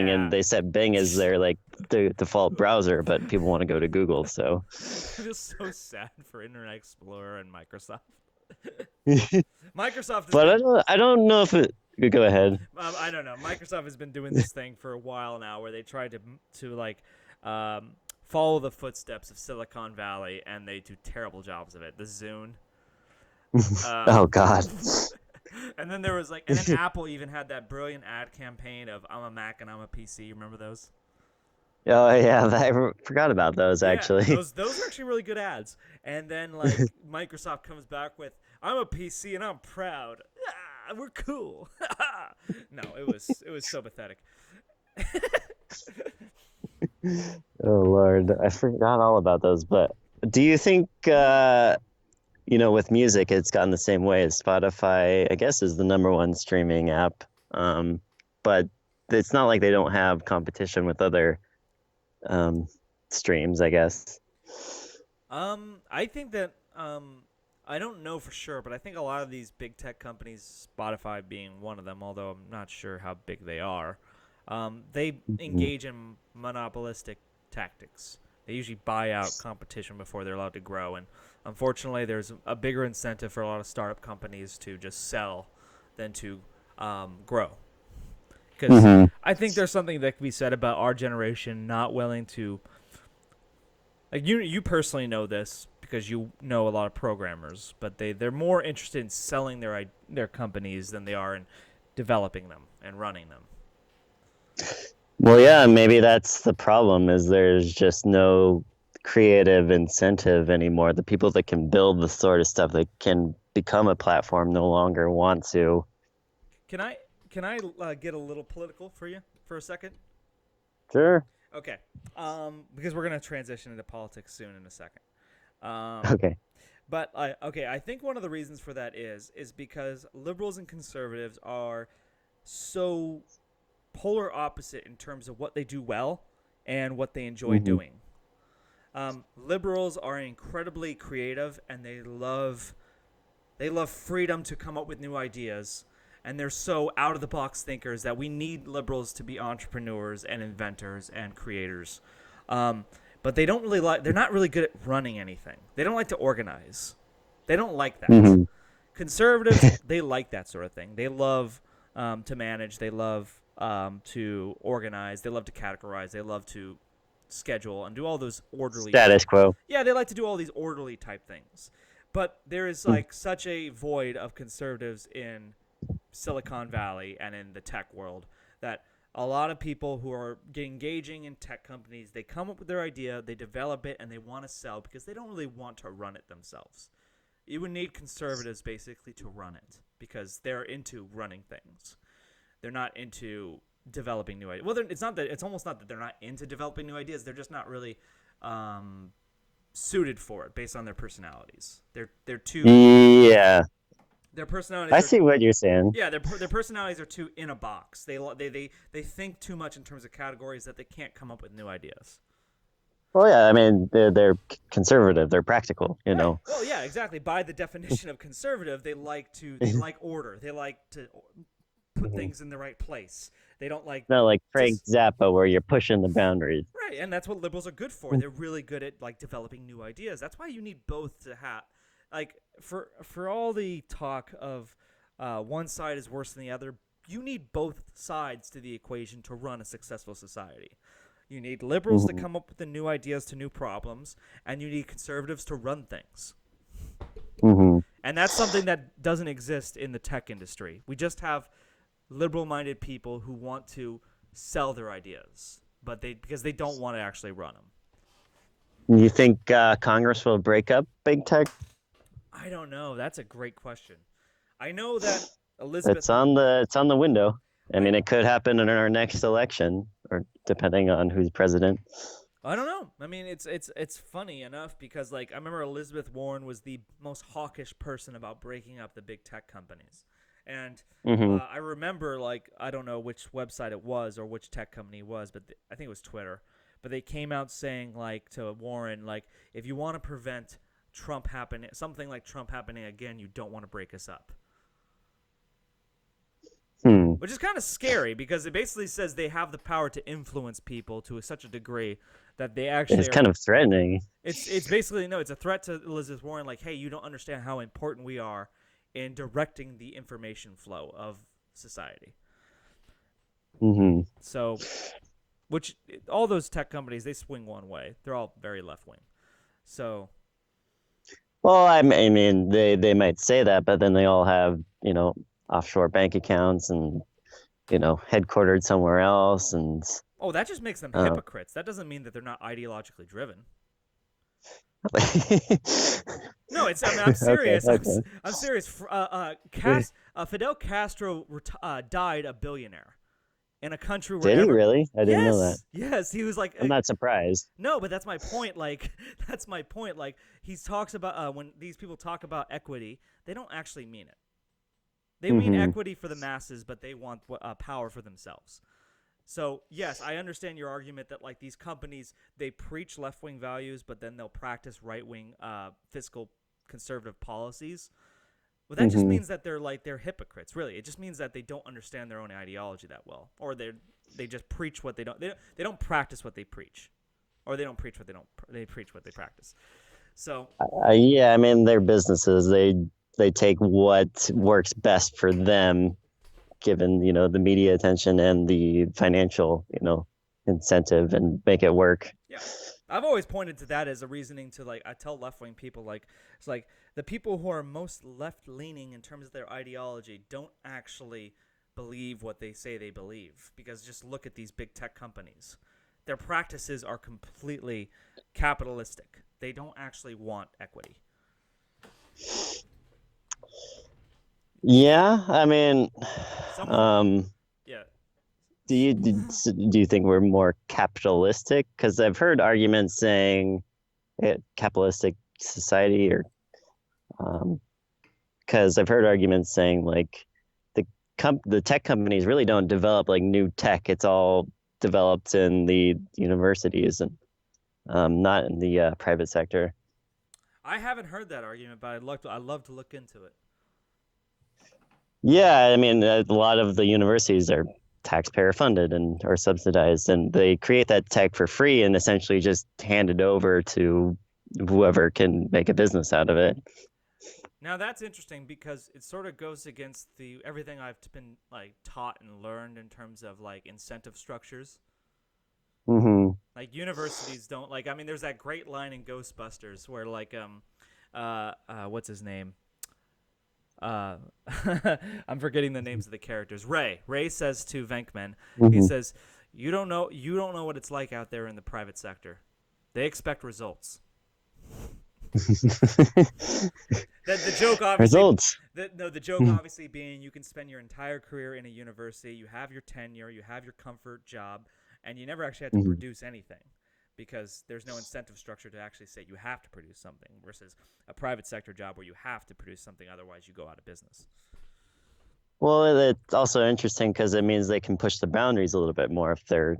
and Yeah. they set Bing as their like the default browser, but people want to go to Google, so. I'm just so sad for Internet Explorer and Microsoft. But Microsoft has I been don't I don't know if it. Go ahead. I don't know. Microsoft has been doing this thing for a while now, where they tried to like um, follow the footsteps of Silicon Valley, and they do terrible jobs of it. The Zune, Oh um, God. and then there was like, and then Apple even had that brilliant ad campaign of "I'm a Mac and I'm a PC." You remember those? Oh yeah, forgot about those Yeah, actually. those are actually really good ads. And then like Microsoft comes back with, "I'm a PC and I'm proud. Ah, we're cool." No, it was so pathetic. Oh Lord, I forgot all about those. But do you think, with music, it's gotten the same way as Spotify? I guess is the number one streaming app, but it's not like they don't have competition with other um, streams, I guess. I think that I don't know for sure, but I think a lot of these big tech companies, Spotify being one of them, although I'm not sure how big they are, they Mhm. engage in monopolistic tactics. They usually buy out competition before they're allowed to grow, and unfortunately, there's a bigger incentive for a lot of startup companies to just sell than to grow. Because Mhm. I think there's something that can be said about our generation not willing to, like, you personally know this because you know a lot of programmers, but they're more interested in selling their companies than they are in developing them and running them. Well, yeah, maybe that's the problem is there's just no creative incentive anymore. The people that can build the sort of stuff that can become a platform no longer want to. Can I can I get a little political for you for a second? Sure. Okay, because we're gonna transition into politics soon in a second. Um, Okay. but okay, I think one of the reasons for that is because liberals and conservatives are so polar opposite in terms of what they do well and what they enjoy Hmm. doing. Liberals are incredibly creative and they love freedom to come up with new ideas, and they're so out of the box thinkers that we need liberals to be entrepreneurs and inventors and creators. Um, but they don't really like. They're not really good at running anything. They don't like to organize. They don't like that. Hmm. Conservatives, they like that sort of thing. They love to manage. They love to organize. They love to categorize. They love to schedule and do all those orderly. Status quo. Yeah, they like to do all these orderly type things. But there is like such a void of conservatives in Silicon Valley and in the tech world that a lot of people who are engaging in tech companies, they come up with their idea, they develop it, and they want to sell because they don't really want to run it themselves. You would need conservatives basically to run it because they're into running things. They're not into developing new ideas. Well, it's not that. It's almost not that they're not into developing new ideas. They're just not really suited for it based on their personalities. They're too. Yeah, Their personalities. I see what you're saying. Yeah, their personalities are too in a box. They think too much in terms of categories that they can't come up with new ideas. Well, yeah, I mean, they're conservative. They're practical, you know. Well, yeah, exactly. By the definition of conservative, they like order. They like to put things in the right place. They don't like Not like Frank Zappa, where you're pushing the boundaries. right, and that's what liberals are good for. They're really good at like developing new ideas. That's why you need both to have, like, for all the talk of one side is worse than the other. You need both sides to the equation to run a successful society. You need liberals to come up with the new ideas to new problems, and you need conservatives to run things. And that's something that doesn't exist in the tech industry. We just have liberal-minded people who want to sell their ideas, but because they don't want to actually run them. You think Congress will break up big tech? I don't know. That's a great question. I know that Elizabeth. It's on the window. I mean, it could happen in our next election, or depending on who's president. I don't know. I mean, it's funny enough because like I remember Elizabeth Warren was the most hawkish person about breaking up the big tech companies, and I remember like I don't know which website it was or which tech company it was, but I think it was Twitter. But they came out saying like to Warren like if you want to prevent something like Trump happening again, you don't want to break us up. Which is kind of scary because it basically says they have the power to influence people to such a degree that they actually. It's kind of threatening. It's basically it's a threat to Elizabeth Warren. Like, hey, you don't understand how important we are in directing the information flow of society. So, which all those tech companies they swing one way. They're all very left wing. So. Well, I mean, they might say that, but then they all have offshore bank accounts and headquartered somewhere else, and that just makes them hypocrites. That doesn't mean that they're not ideologically driven. No, I'm serious. Okay. I'm serious. Fidel Castro died a billionaire in a country where did he really? I didn't know that. Yes, he was like. I'm not surprised. No, but that's my point. Like, that's my point. Like, he talks about when these people talk about equity, they don't actually mean it. They mean equity for the masses, but they want power for themselves. So, yes, I understand your argument that, like, these companies, they preach left-wing values, but then they'll practice right-wing fiscal conservative policies. Well, that just means that they're hypocrites, really. It just means that they don't understand their own ideology that well. Or they just preach what they don't practice what they preach. Or they don't preach what they preach what they practice. So. Yeah, I mean, they're businesses. They take what works best for them, given the media attention and the financial incentive, and make it work. Yeah, I've always pointed to that as a reasoning to I tell left-wing people it's like the people who are most left-leaning in terms of their ideology don't actually believe what they say they believe, because just look at these big tech companies. Their practices are completely capitalistic. They don't actually want equity. Yeah, I mean, yeah. Do you think we're more capitalistic? Because I've heard arguments saying capitalistic society, or because I've heard arguments saying like the tech companies really don't develop like new tech. It's all developed in the universities and not in the private sector. I haven't heard that argument, but I'd love to look into it. Yeah, I mean, a lot of the universities are taxpayer funded and are subsidized, and they create that tech for free and essentially just hand it over to whoever can make a business out of it. Now that's interesting because it sort of goes against everything I've been taught and learned in terms of incentive structures. Like universities don't like. I mean, there's that great line in Ghostbusters where like what's his name? Uh, I'm forgetting the names of the characters. Ray. Ray says to Venkman, he Hmm. says, you don't know what it's like out there in the private sector. They expect results." The joke obviously, Results. the joke obviously being you can spend your entire career in a university, you have your tenure, you have your comfort job, and you never actually have to Hmm. produce anything because there's no incentive structure to actually say you have to produce something versus a private sector job where you have to produce something, otherwise you go out of business. Well, it's also interesting because it means they can push the boundaries a little bit more if they're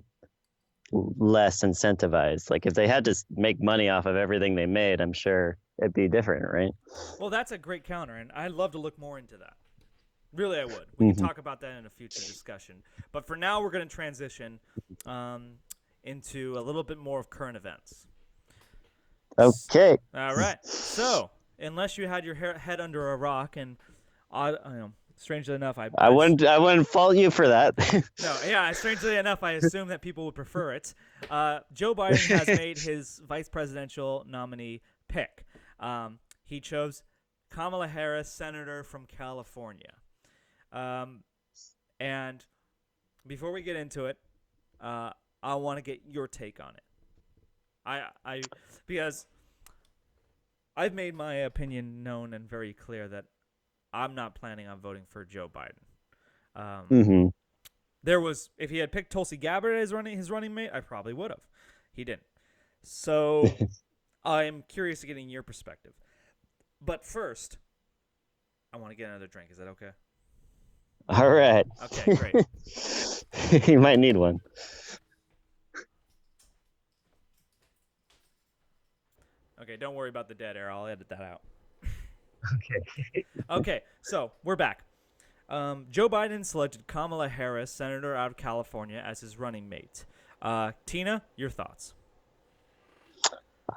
less incentivized. Like if they had to make money off of everything they made, I'm sure it'd be different, right? Well, that's a great counter, and I'd love to look more into that. Really, I would. We can Hmm. talk about that in a future discussion. But for now, we're going to transition um, into a little bit more of current events. Okay. All right. So, unless you had your head under a rock, and strangely enough, I wouldn't fault you for that. no, yeah, strangely enough, I assume that people would prefer it. Joe Biden has made his vice presidential nominee pick. He chose Kamala Harris, senator from California. Um, and before we get into it, I want to get your take on it. I because I've made my opinion known and very clear that I'm not planning on voting for Joe Biden. Um, Hmm. there was if he had picked Tulsi Gabbard as his running mate, I probably would have. He didn't. So I'm curious to getting your perspective. But first, I want to get another drink. Is that okay? All right. Okay, great. You might need one. Okay, don't worry about the dead air. I'll edit that out. Okay. Okay, so we're back. Joe Biden selected Kamala Harris, senator out of California, as his running mate. Tina, your thoughts?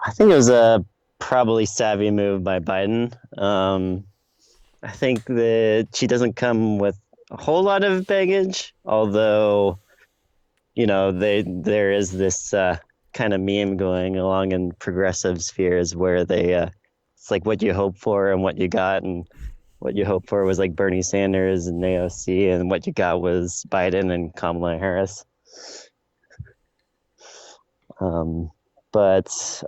I think it was a probably savvy move by Biden. I think that she doesn't come with a whole lot of baggage, although there is this kind of meme going along in progressive spheres where it's like what you hope for and what you got, and what you hope for was like Bernie Sanders and AOC, and what you got was Biden and Kamala Harris. But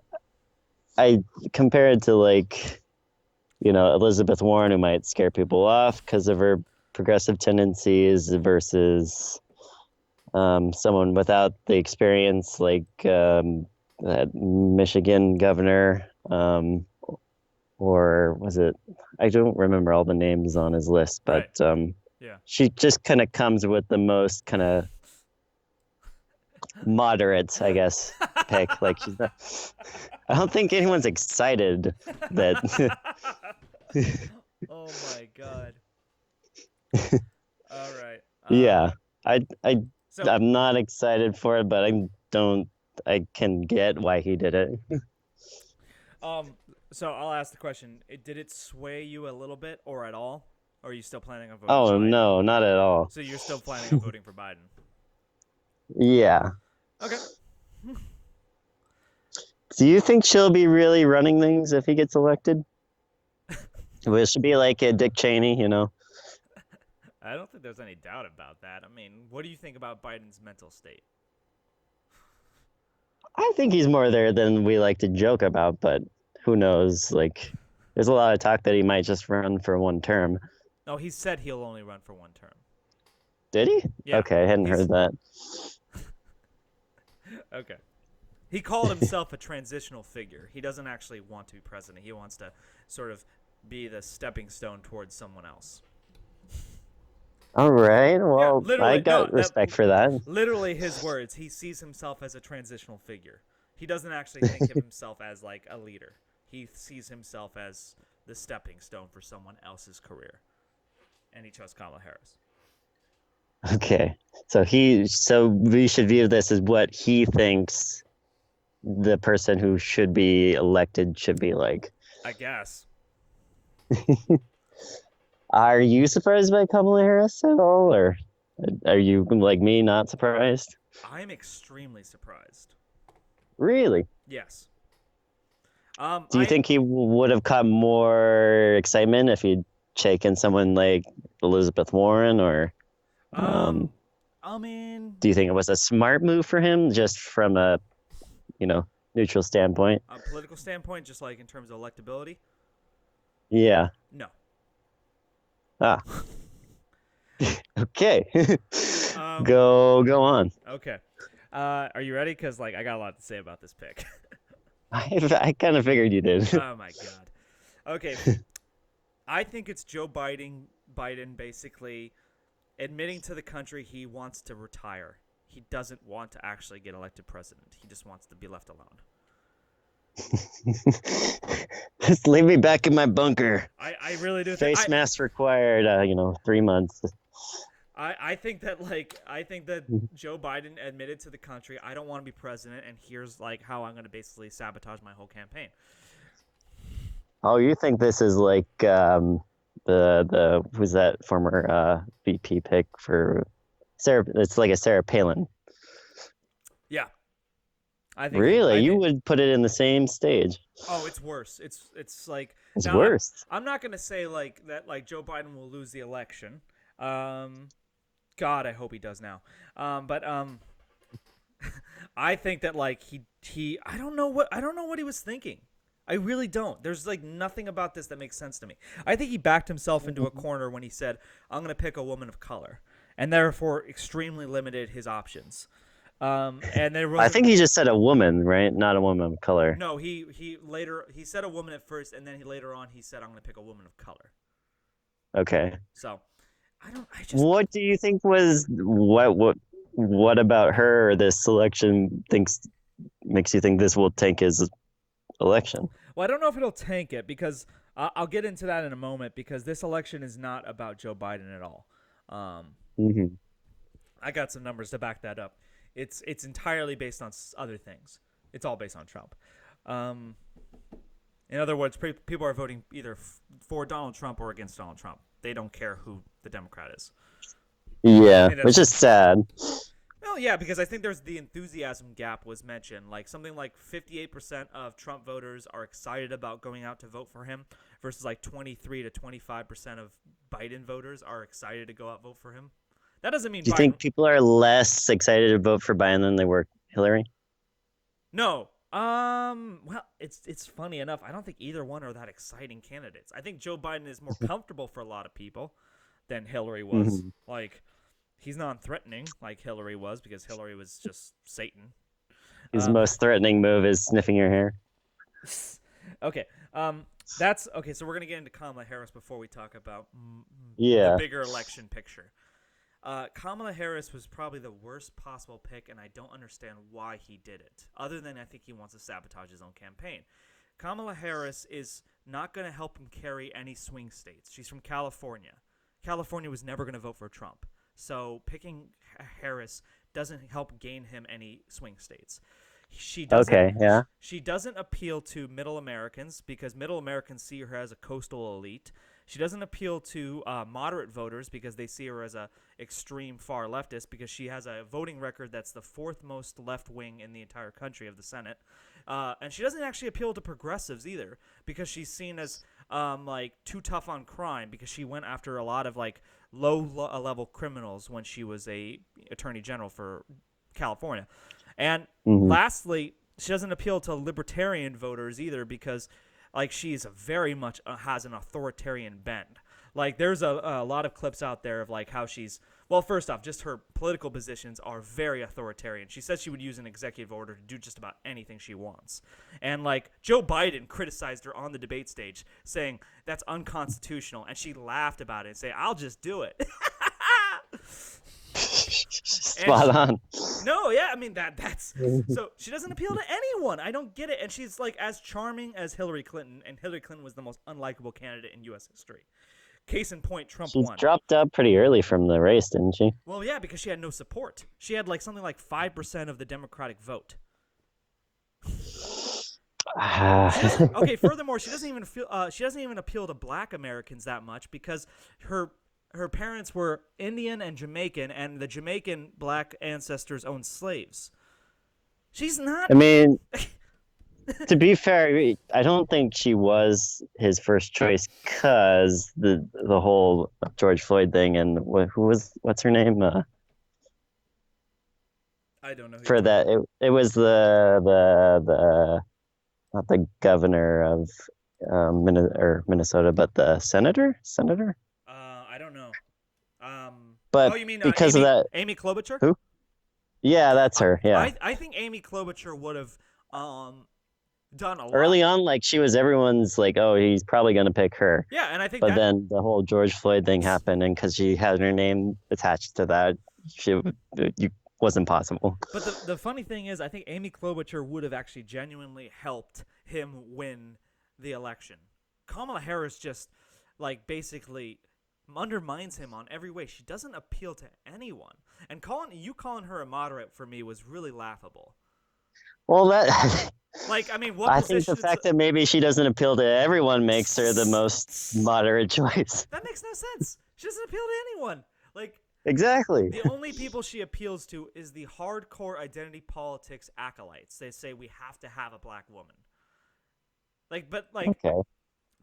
I compare it to like Elizabeth Warren, who might scare people off because of her progressive tendencies, versus someone without the experience, like that Michigan governor, or was it? I don't remember all the names on his list, but Right. Yeah. she just kind of comes with the most kind of moderate, I guess, pick. Like she's not. I don't think anyone's excited that. Oh my god. All right. Yeah, I So I'm not excited for it, but I can get why he did it. um so I'll ask the question. Did it sway you a little bit or at all? Or are you still planning on voting for Oh Biden? no, not at all. So you're still planning on voting for Biden? Yeah. Okay. Do you think she'll be really running things if he gets elected? Well, it should be like a Dick Cheney. I don't think there's any doubt about that. I mean, what do you think about Biden's mental state? I think he's more there than we like to joke about, but who knows? Like, there's a lot of talk that he might just run for one term. No, he said he'll only run for one term. Did he? Yeah. Okay, I hadn't heard that. Okay. He called himself a transitional figure. He doesn't actually want to be president. He wants to sort of be the stepping stone towards someone else. All right. Yeah, Well, I literally. No, got respect for that. literally his words. He sees himself as a transitional figure. He doesn't actually think of himself as like a leader. He sees himself as the stepping stone for someone else's career. And he chose Kamala Harris. Okay. So we should view this as what he thinks the person who should be elected should be like. I guess. Are you surprised by Kamala Harris at all, or are you like me, not surprised? I'm extremely surprised. Really? Yes. Do you I think he would have caught more excitement if he'd taken someone like Elizabeth Warren, or um um, I mean do you think it was a smart move for him, just from a you know neutral standpoint? a political standpoint, just like in terms of electability, Yeah. no. Ah. Okay. Um, Go on. okay. Are you ready? Because like I got a lot to say about this pick. I kind of figured you did. Oh my god. Okay. I think it's Joe Biden. Biden basically admitting to the country he wants to retire. He doesn't want to actually get elected president. He just wants to be left alone. Just leave me back in my bunker. I really do think Face mask required. 3 months. I think that Joe Biden admitted to the country, I don't want to be president, and here's like how I'm going to basically sabotage my whole campaign. Oh, you think this is like the who's that former VP pick for Sarah? It's like a Sarah Palin. Yeah, I think he. Really? I You think. would put it in the same stage? Oh, it's worse. It's like It's now worse. I'm not going to say like that like Joe Biden will lose the election. Um, God, I hope he does now. But I think that like he I don't know what he was thinking. I really don't. There's like nothing about this that makes sense to me. I think he backed himself into a corner when he said, "I'm going to pick a woman of color," and therefore extremely limited his options. And there I wasn't. think he just said a woman, right? Not a woman of color. No, he later he said a woman at first, and then he later on he said, "I'm going to pick a woman of color." Okay. So I don't. I just What do you think was what about her or this selection thinks makes you think this will tank his election? Well, I don't know if it'll tank it because I'll get into that in a moment because this election is not about Joe Biden at all. Um, Hmm. I got some numbers to back that up. It's entirely based on other things. It's all based on Trump. Um, in other words, people are voting either for Donald Trump or against Donald Trump. They don't care who the Democrat is. I Yeah, think which that's is sad. well, yeah, because I think there's the enthusiasm gap was mentioned. Like something like 58% of Trump voters are excited about going out to vote for him, versus like 23 to 25% of Biden voters are excited to go out and vote for him. That doesn't mean Do you Biden. think people are less excited to vote for Biden than they were Hillary? No. Well, it's funny enough. I don't think either one are that exciting candidates. I think Joe Biden is more comfortable for a lot of people than Hillary was. Hmm. Like, he's non-threatening like Hillary was because Hillary was just Satan. His Um, most threatening move is sniffing your hair. okay. That's okay. So we're gonna get into Kamala Harris before we talk about the Yeah. bigger election picture. Kamala Harris was probably the worst possible pick, and I don't understand why he did it. Other than I think he wants to sabotage his own campaign. Kamala Harris is not going to help him carry any swing states. She's from California. California was never going to vote for Trump. So picking Harris doesn't help gain him any swing states. She doesn't. Okay. Yeah. She doesn't appeal to middle Americans because middle Americans see her as a coastal elite. She doesn't appeal to moderate voters because they see her as a extreme far leftist because she has a voting record that's the fourth most left wing in the entire country of the Senate. And she doesn't actually appeal to progressives either because she's seen as like too tough on crime because she went after a lot of like low level criminals when she was a attorney general for California. And Hmm. lastly, she doesn't appeal to libertarian voters either because like she's a very much has an authoritarian bend. Like there's a lot of clips out there of like how she's well, first off, just her political positions are very authoritarian. She says she would use an executive order to do just about anything she wants. And like Joe Biden criticized her on the debate stage saying that's unconstitutional and she laughed about it and say I'll just do it. Spot on. No, yeah, I mean that's so she doesn't appeal to anyone. I don't get it, and she's like as charming as Hillary Clinton, and Hillary Clinton was the most unlikable candidate in U.S. history. Case in point, Trump She won. dropped out pretty early from the race, didn't she? Well, yeah, because she had no support. She had like something like 5% of the Democratic vote. Okay. Furthermore, she doesn't even appeal to Black Americans that much because her parents were Indian and Jamaican, and the Jamaican black ancestors owned slaves. She's not. I mean, to be fair, I don't think she was his first choice because the whole George Floyd thing and what's her name I don't know who you're for talking that it was the not the governor of Minnesota, but the senator. I don't know. But Oh, you mean because of Amy that, Amy Klobuchar? who? Yeah, that's her. Yeah. I think Amy Klobuchar would have done a lot. Early on, like she was everyone's like, oh, he's probably gonna pick her. Yeah, and I think But that then the whole George Floyd thing happened, and because she had her name attached to that, you wasn't possible. But the funny thing is, I think Amy Klobuchar would have actually genuinely helped him win the election. Kamala Harris just, like, basically undermines him on every way. She doesn't appeal to anyone. And calling her a moderate for me was really laughable. Well, that Like, I mean, what I think position the fact that maybe she doesn't appeal to everyone makes her the most moderate choice. that makes no sense. She doesn't appeal to anyone. Like, Exactly. the only people she appeals to is the hardcore identity politics acolytes. They say we have to have a black woman. Okay.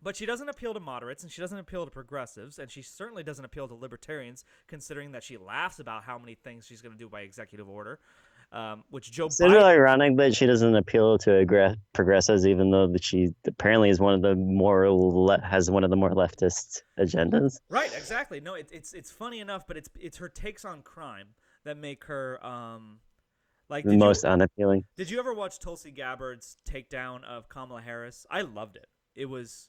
But she doesn't appeal to moderates, and she doesn't appeal to progressives, and she certainly doesn't appeal to libertarians, considering that she laughs about how many things she's going to do by executive order, which Joe Is it really Biden. ironic that she doesn't appeal to progressives, even though that she apparently is one of the has one of the more leftist agendas? Right, exactly. No, it's funny enough, but it's her takes on crime that make her like. The most unappealing. Did you ever watch Tulsi Gabbard's takedown of Kamala Harris? I loved it. It was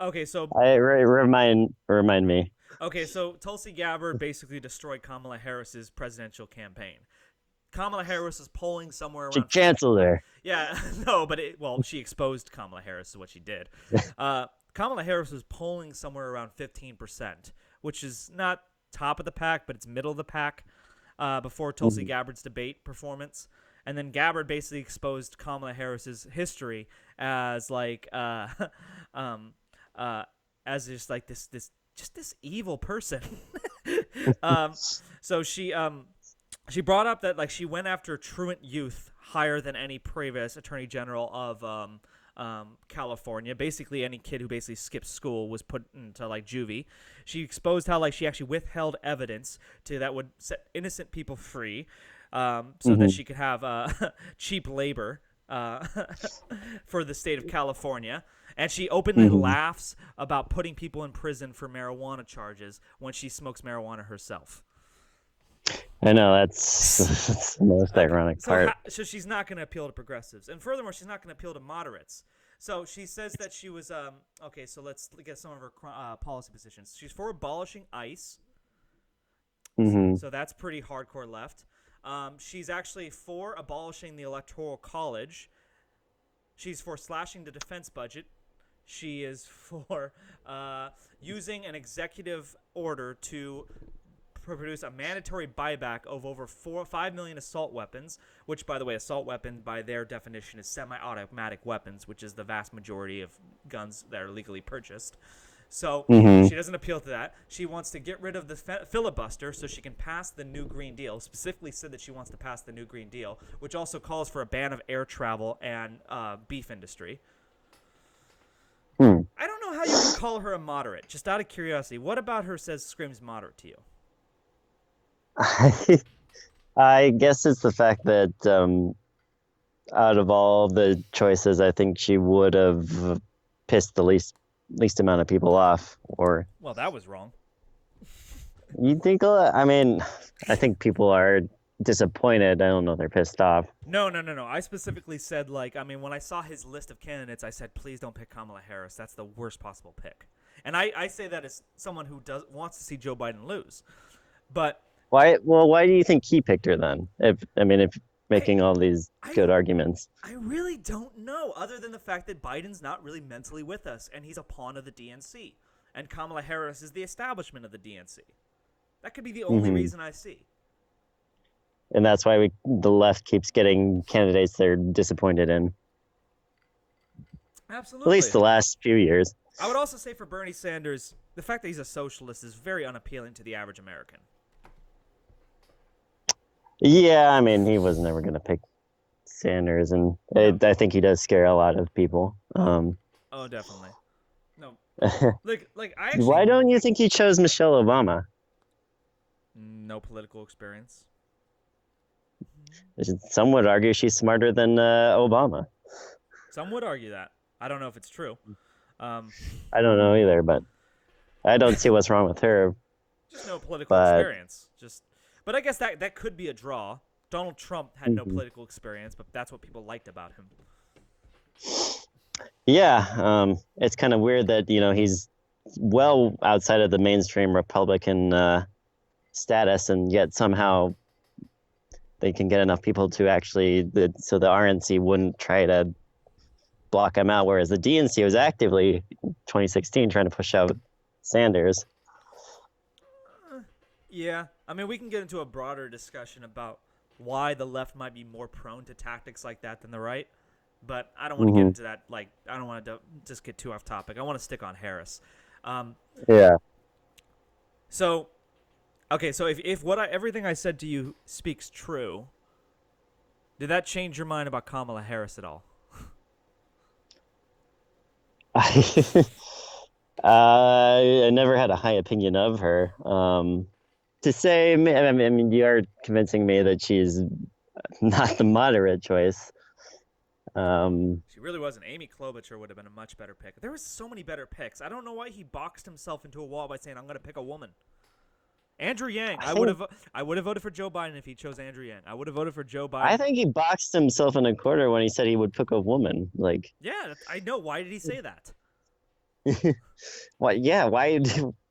okay. So Remind me. okay, so Tulsi Gabbard basically destroyed Kamala Harris's presidential campaign. Kamala Harris is polling somewhere around. She canceled her. Yeah, no, but she exposed Kamala Harris is what she did. Kamala Harris was polling somewhere around 15%, which is not top of the pack, but it's middle of the pack before Tulsi Gabbard's debate performance. And then Gabbard basically exposed Kamala Harris's history as like as just like this evil person. So she brought up that like she went after truant youth higher than any previous attorney general of California. Basically, any kid who basically skipped school was put into like juvie. She exposed how like she actually withheld evidence that would set innocent people free, so that she could have cheap labor for the state of California. And she openly laughs about putting people in prison for marijuana charges when she smokes marijuana herself. I know that's the most ironic part. So she's not going to appeal to progressives, and furthermore, she's not going to appeal to moderates. So she says that she was okay. So let's get some of her policy positions. She's for abolishing ICE. So that's pretty hardcore left. She's actually for abolishing the Electoral College. She's for slashing the defense budget. She is for using an executive order to produce a mandatory buyback of over 5 million assault weapons, which, by the way, assault weapon by their definition is semi-automatic weapons, which is the vast majority of guns that are legally purchased. So she doesn't appeal to that. She wants to get rid of the filibuster so she can pass the new Green Deal. Specifically said that she wants to pass the new Green Deal, which also calls for a ban of air travel and beef industry. I don't know how you can call her a moderate. Just out of curiosity, what about her screams moderate to you? I guess it's the fact that out of all the choices, I think she would have pissed the least amount of people off. Or well, that was wrong. You think? I mean, I think people are disappointed. I don't know. They're pissed off. No. I specifically said, like, I mean, when I saw his list of candidates, I said, please don't pick Kamala Harris. That's the worst possible pick. And I say that as someone who wants to see Joe Biden lose. But why? Well, why do you think he picked her then? If making all these good arguments. I really don't know, other than the fact that Biden's not really mentally with us, and he's a pawn of the DNC. And Kamala Harris is the establishment of the DNC. That could be the only reason I see. And that's why the left keeps getting candidates they're disappointed in. Absolutely. At least the last few years. I would also say for Bernie Sanders, the fact that he's a socialist is very unappealing to the average American. Yeah, I mean, he was never going to pick Sanders, and No. I think he does scare a lot of people. Oh, definitely. No, like I Why actually don't you think he chose Michelle Obama? no political experience. Some would argue she's smarter than Obama. Some would argue that. I don't know if it's true. Um, I don't know either, but I don't see what's wrong with her. just no political But experience. But I guess that could be a draw. Donald Trump had no mhm. political experience, but that's what people liked about him. Yeah, it's kind of weird that he's well outside of the mainstream Republican status, and yet somehow they can get enough people to so the RNC wouldn't try to block him out, whereas the DNC was actively 2016 trying to push out Sanders. Yeah, I mean, we can get into a broader discussion about why the left might be more prone to tactics like that than the right, but I don't want to get Hmm. into that. Like, I don't want to just get too off topic. I want to stick on Harris. Um, Yeah. so, okay, so if everything I said to you speaks true, did that change your mind about Kamala Harris at all? I I never had a high opinion of her. To say, I mean, you are convincing me that she's not the moderate choice. Um, She really wasn't. Amy Klobuchar would have been a much better pick. There was so many better picks. I don't know why he boxed himself into a wall by saying, "I'm going to pick a woman." Andrew Yang. I I think would have voted for Joe Biden if he chose Andrew Yang. I would have voted for Joe I Biden. think he boxed himself in a corner when he said he would pick a woman. Like, Yeah, I know. Why did he say that? what? Yeah, why?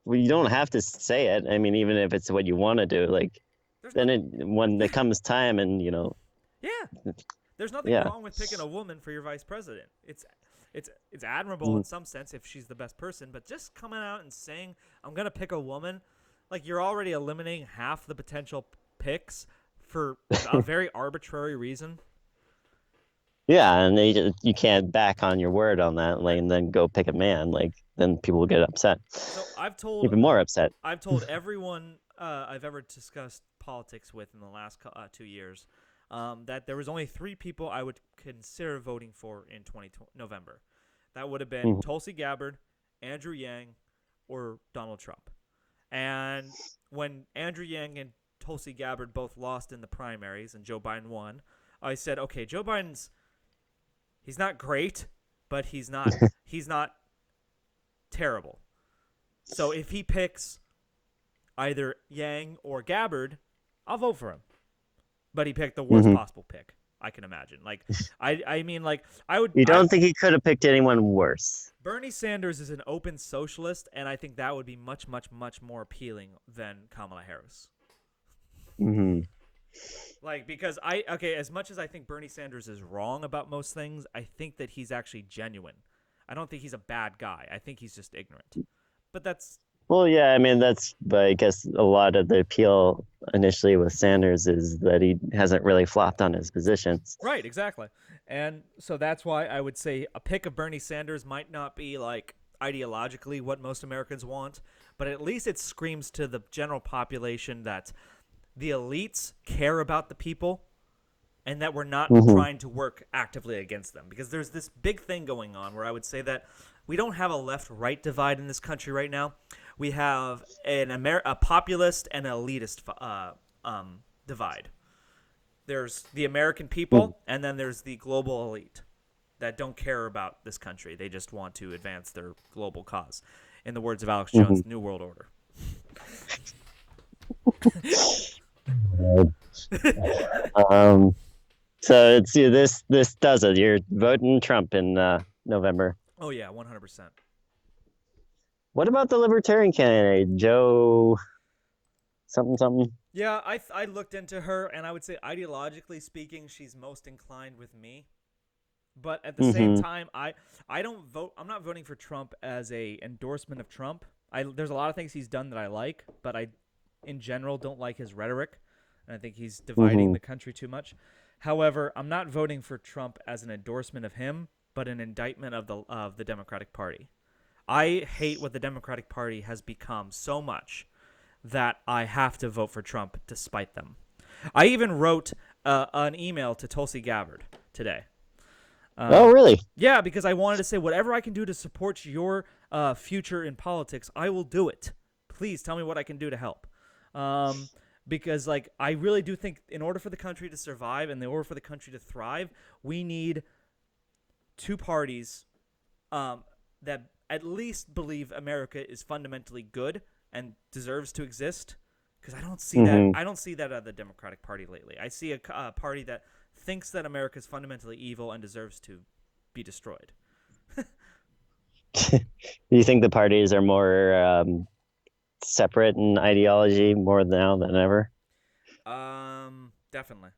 Well, you don't have to say it. I mean, even if it's what you want to do, like, There's then nothing. when it comes time, and Yeah, there's nothing yeah. wrong with picking a woman for your vice president. It's admirable Mhm. in some sense if she's the best person, but just coming out and saying I'm gonna pick a woman, like you're already eliminating half the potential picks for a very arbitrary reason. Yeah, and you can't back on your word on that, like, Right. and then go pick a man. Like, then people will get upset, So even more upset. I've told everyone I've ever discussed politics with in the last 2 years that there was only 3 people I would consider voting for in November. That would have been Mhm. Tulsi Gabbard, Andrew Yang, or Donald Trump. And when Andrew Yang and Tulsi Gabbard both lost in the primaries and Joe Biden won, I said, okay, Joe Biden's he's not great, but he's not terrible. So if he picks either Yang or Gabbard, I'll vote for him. But he picked the worst Mhm. possible pick I can imagine. Like I mean like I would You I don't think he could have picked anyone worse? Bernie Sanders is an open socialist, and I think that would be much, much, much more appealing than Kamala Harris. Hmm. Like, because as much as I think Bernie Sanders is wrong about most things, I think that he's actually genuine. I don't think he's a bad guy. I think he's just ignorant. But that's Well, yeah, I mean but I guess a lot of the appeal initially with Sanders is that he hasn't really flopped on his positions. right, exactly. And so that's why I would say a pick of Bernie Sanders might not be like ideologically what most Americans want, but at least it screams to the general population that the elites care about the people and that we're not Hmm. trying to work actively against them. Because there's this big thing going on where I would say that we don't have a left-right divide in this country right now. We have a populist and an elitist divide. There's the American people, and then there's the global elite that don't care about this country. They just want to advance their global cause. In the words of Alex Hmm. Jones, New World Order. Um, so it's this does it. You're voting Trump in November. Oh yeah, 100%. What about the Libertarian candidate, Joe something something? Yeah, I looked into her, and I would say ideologically speaking, she's most inclined with me. But at the same Hmm. time, I don't vote. I'm not voting for Trump as a endorsement of Trump. There's a lot of things he's done that I like, but I, in general, don't like his rhetoric, and I think he's dividing Hmm. the country too much. However, I'm not voting for Trump as an endorsement of him, but an indictment of the Democratic Party. I hate what the Democratic Party has become so much that I have to vote for Trump despite them. I even wrote an email to Tulsi Gabbard today. Oh, really? Yeah, because I wanted to say whatever I can do to support your future in politics, I will do it. Please tell me what I can do to help. Because like I really do think in order for the country to survive and in order for the country to thrive, we need two parties that at least believe America is fundamentally good and deserves to exist. Because I don't see that. I don't see that at the Democratic Party lately. I see a party that thinks that America is fundamentally evil and deserves to be destroyed. Do you think the parties are more separate in ideology more now than ever? Definitely.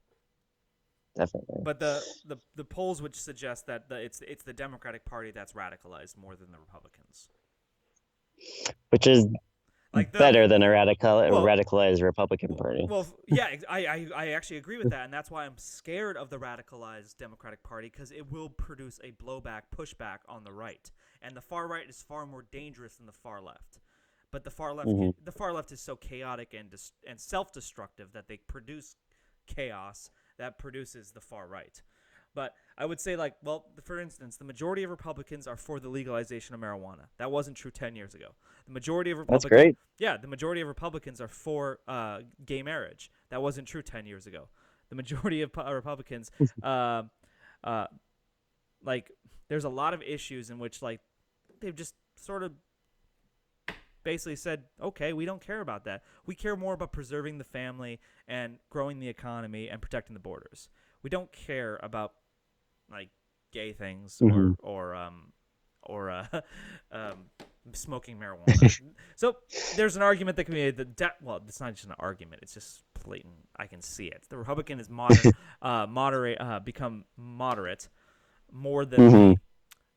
Definitely. But the polls which suggest that it's the Democratic Party that's radicalized more than the Republicans. Which is Like better than a well, radicalized Republican Party. Well, yeah, I actually agree with that, and that's why I'm scared of the radicalized Democratic Party because it will produce a blowback, pushback on the right, and the far right is far more dangerous than the far left. But the far left is so chaotic and self-destructive that they produce chaos that produces the far right. But I would say, like, well, for instance, the majority of Republicans are for the legalization of marijuana. That wasn't true 10 years ago. The majority of That's Republicans, great. yeah, the majority of Republicans are for gay marriage. That wasn't true 10 years ago. The majority of Republicans, like, there's a lot of issues in which, like, they've just sort of basically said, okay, we don't care about that. We care more about preserving the family and growing the economy and protecting the borders. We don't care about like gay things or smoking marijuana. So there's an argument that can be made that well, it's not just an argument; it's just blatant. I can see it. The Republican is become moderate more than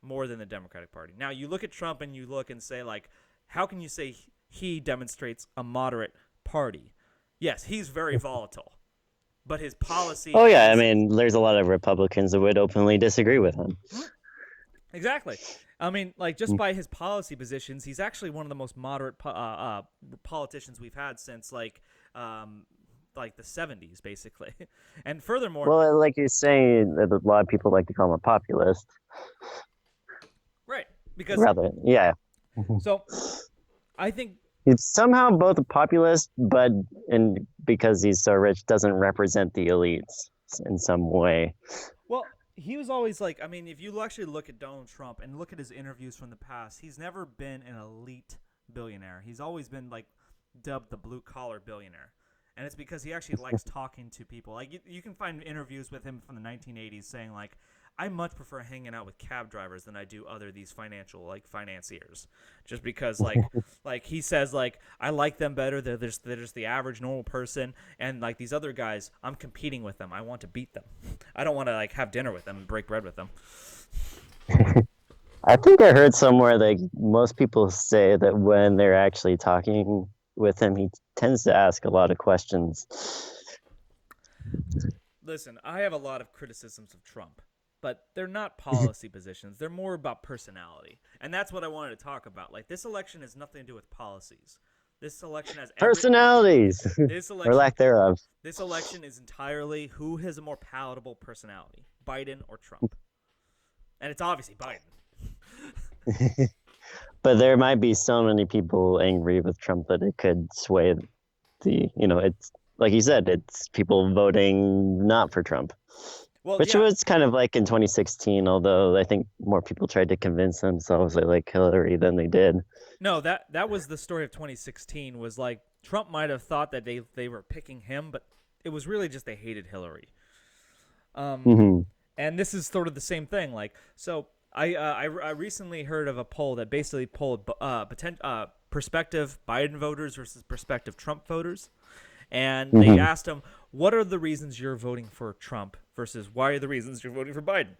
the Democratic Party. Now you look at Trump and you look and say like, how can you say he demonstrates a moderate party? Yes, he's very volatile. But his policy. Oh yeah, I mean, there's a lot of Republicans that would openly disagree with him. Exactly. I mean, like just by his policy positions, he's actually one of the most moderate politicians we've had since like the 70s, basically. And furthermore, well, like you're saying, a lot of people like to call him a populist. Right. Because yeah. So, I think he's somehow both a populist, but because he's so rich, doesn't represent the elites in some way. Well, he was always like, I mean, if you actually look at Donald Trump and look at his interviews from the past, he's never been an elite billionaire. He's always been like dubbed the blue collar billionaire. And it's because he actually likes talking to people. Like you can find interviews with him from the 1980s saying like, I much prefer hanging out with cab drivers than I do these financiers, just because like he says like I like them better. They're just the average normal person, and like these other guys, I'm competing with them. I want to beat them. I don't want to like have dinner with them and break bread with them. I think I heard somewhere that most people say that when they're actually talking with him, he tends to ask a lot of questions. Listen, I have a lot of criticisms of Trump. But they're not policy positions. They're more about personality. And that's what I wanted to talk about. Like, this election has nothing to do with policies. This election has personalities. Or lack thereof. This election is entirely who has a more palatable personality, Biden or Trump. And it's obviously Biden. But there might be so many people angry with Trump that it could sway it's like you said, it's people voting not for Trump. Well, which was kind of like in 2016, although I think more people tried to convince themselves they like Hillary than they did. No, that was the story of 2016, was like Trump might have thought that they were picking him, but it was really just they hated Hillary. And this is sort of the same thing. Like, so I recently heard of a poll that basically polled prospective Biden voters versus prospective Trump voters. And they asked them, what are the reasons you're voting for Trump versus why are the reasons you're voting for Biden?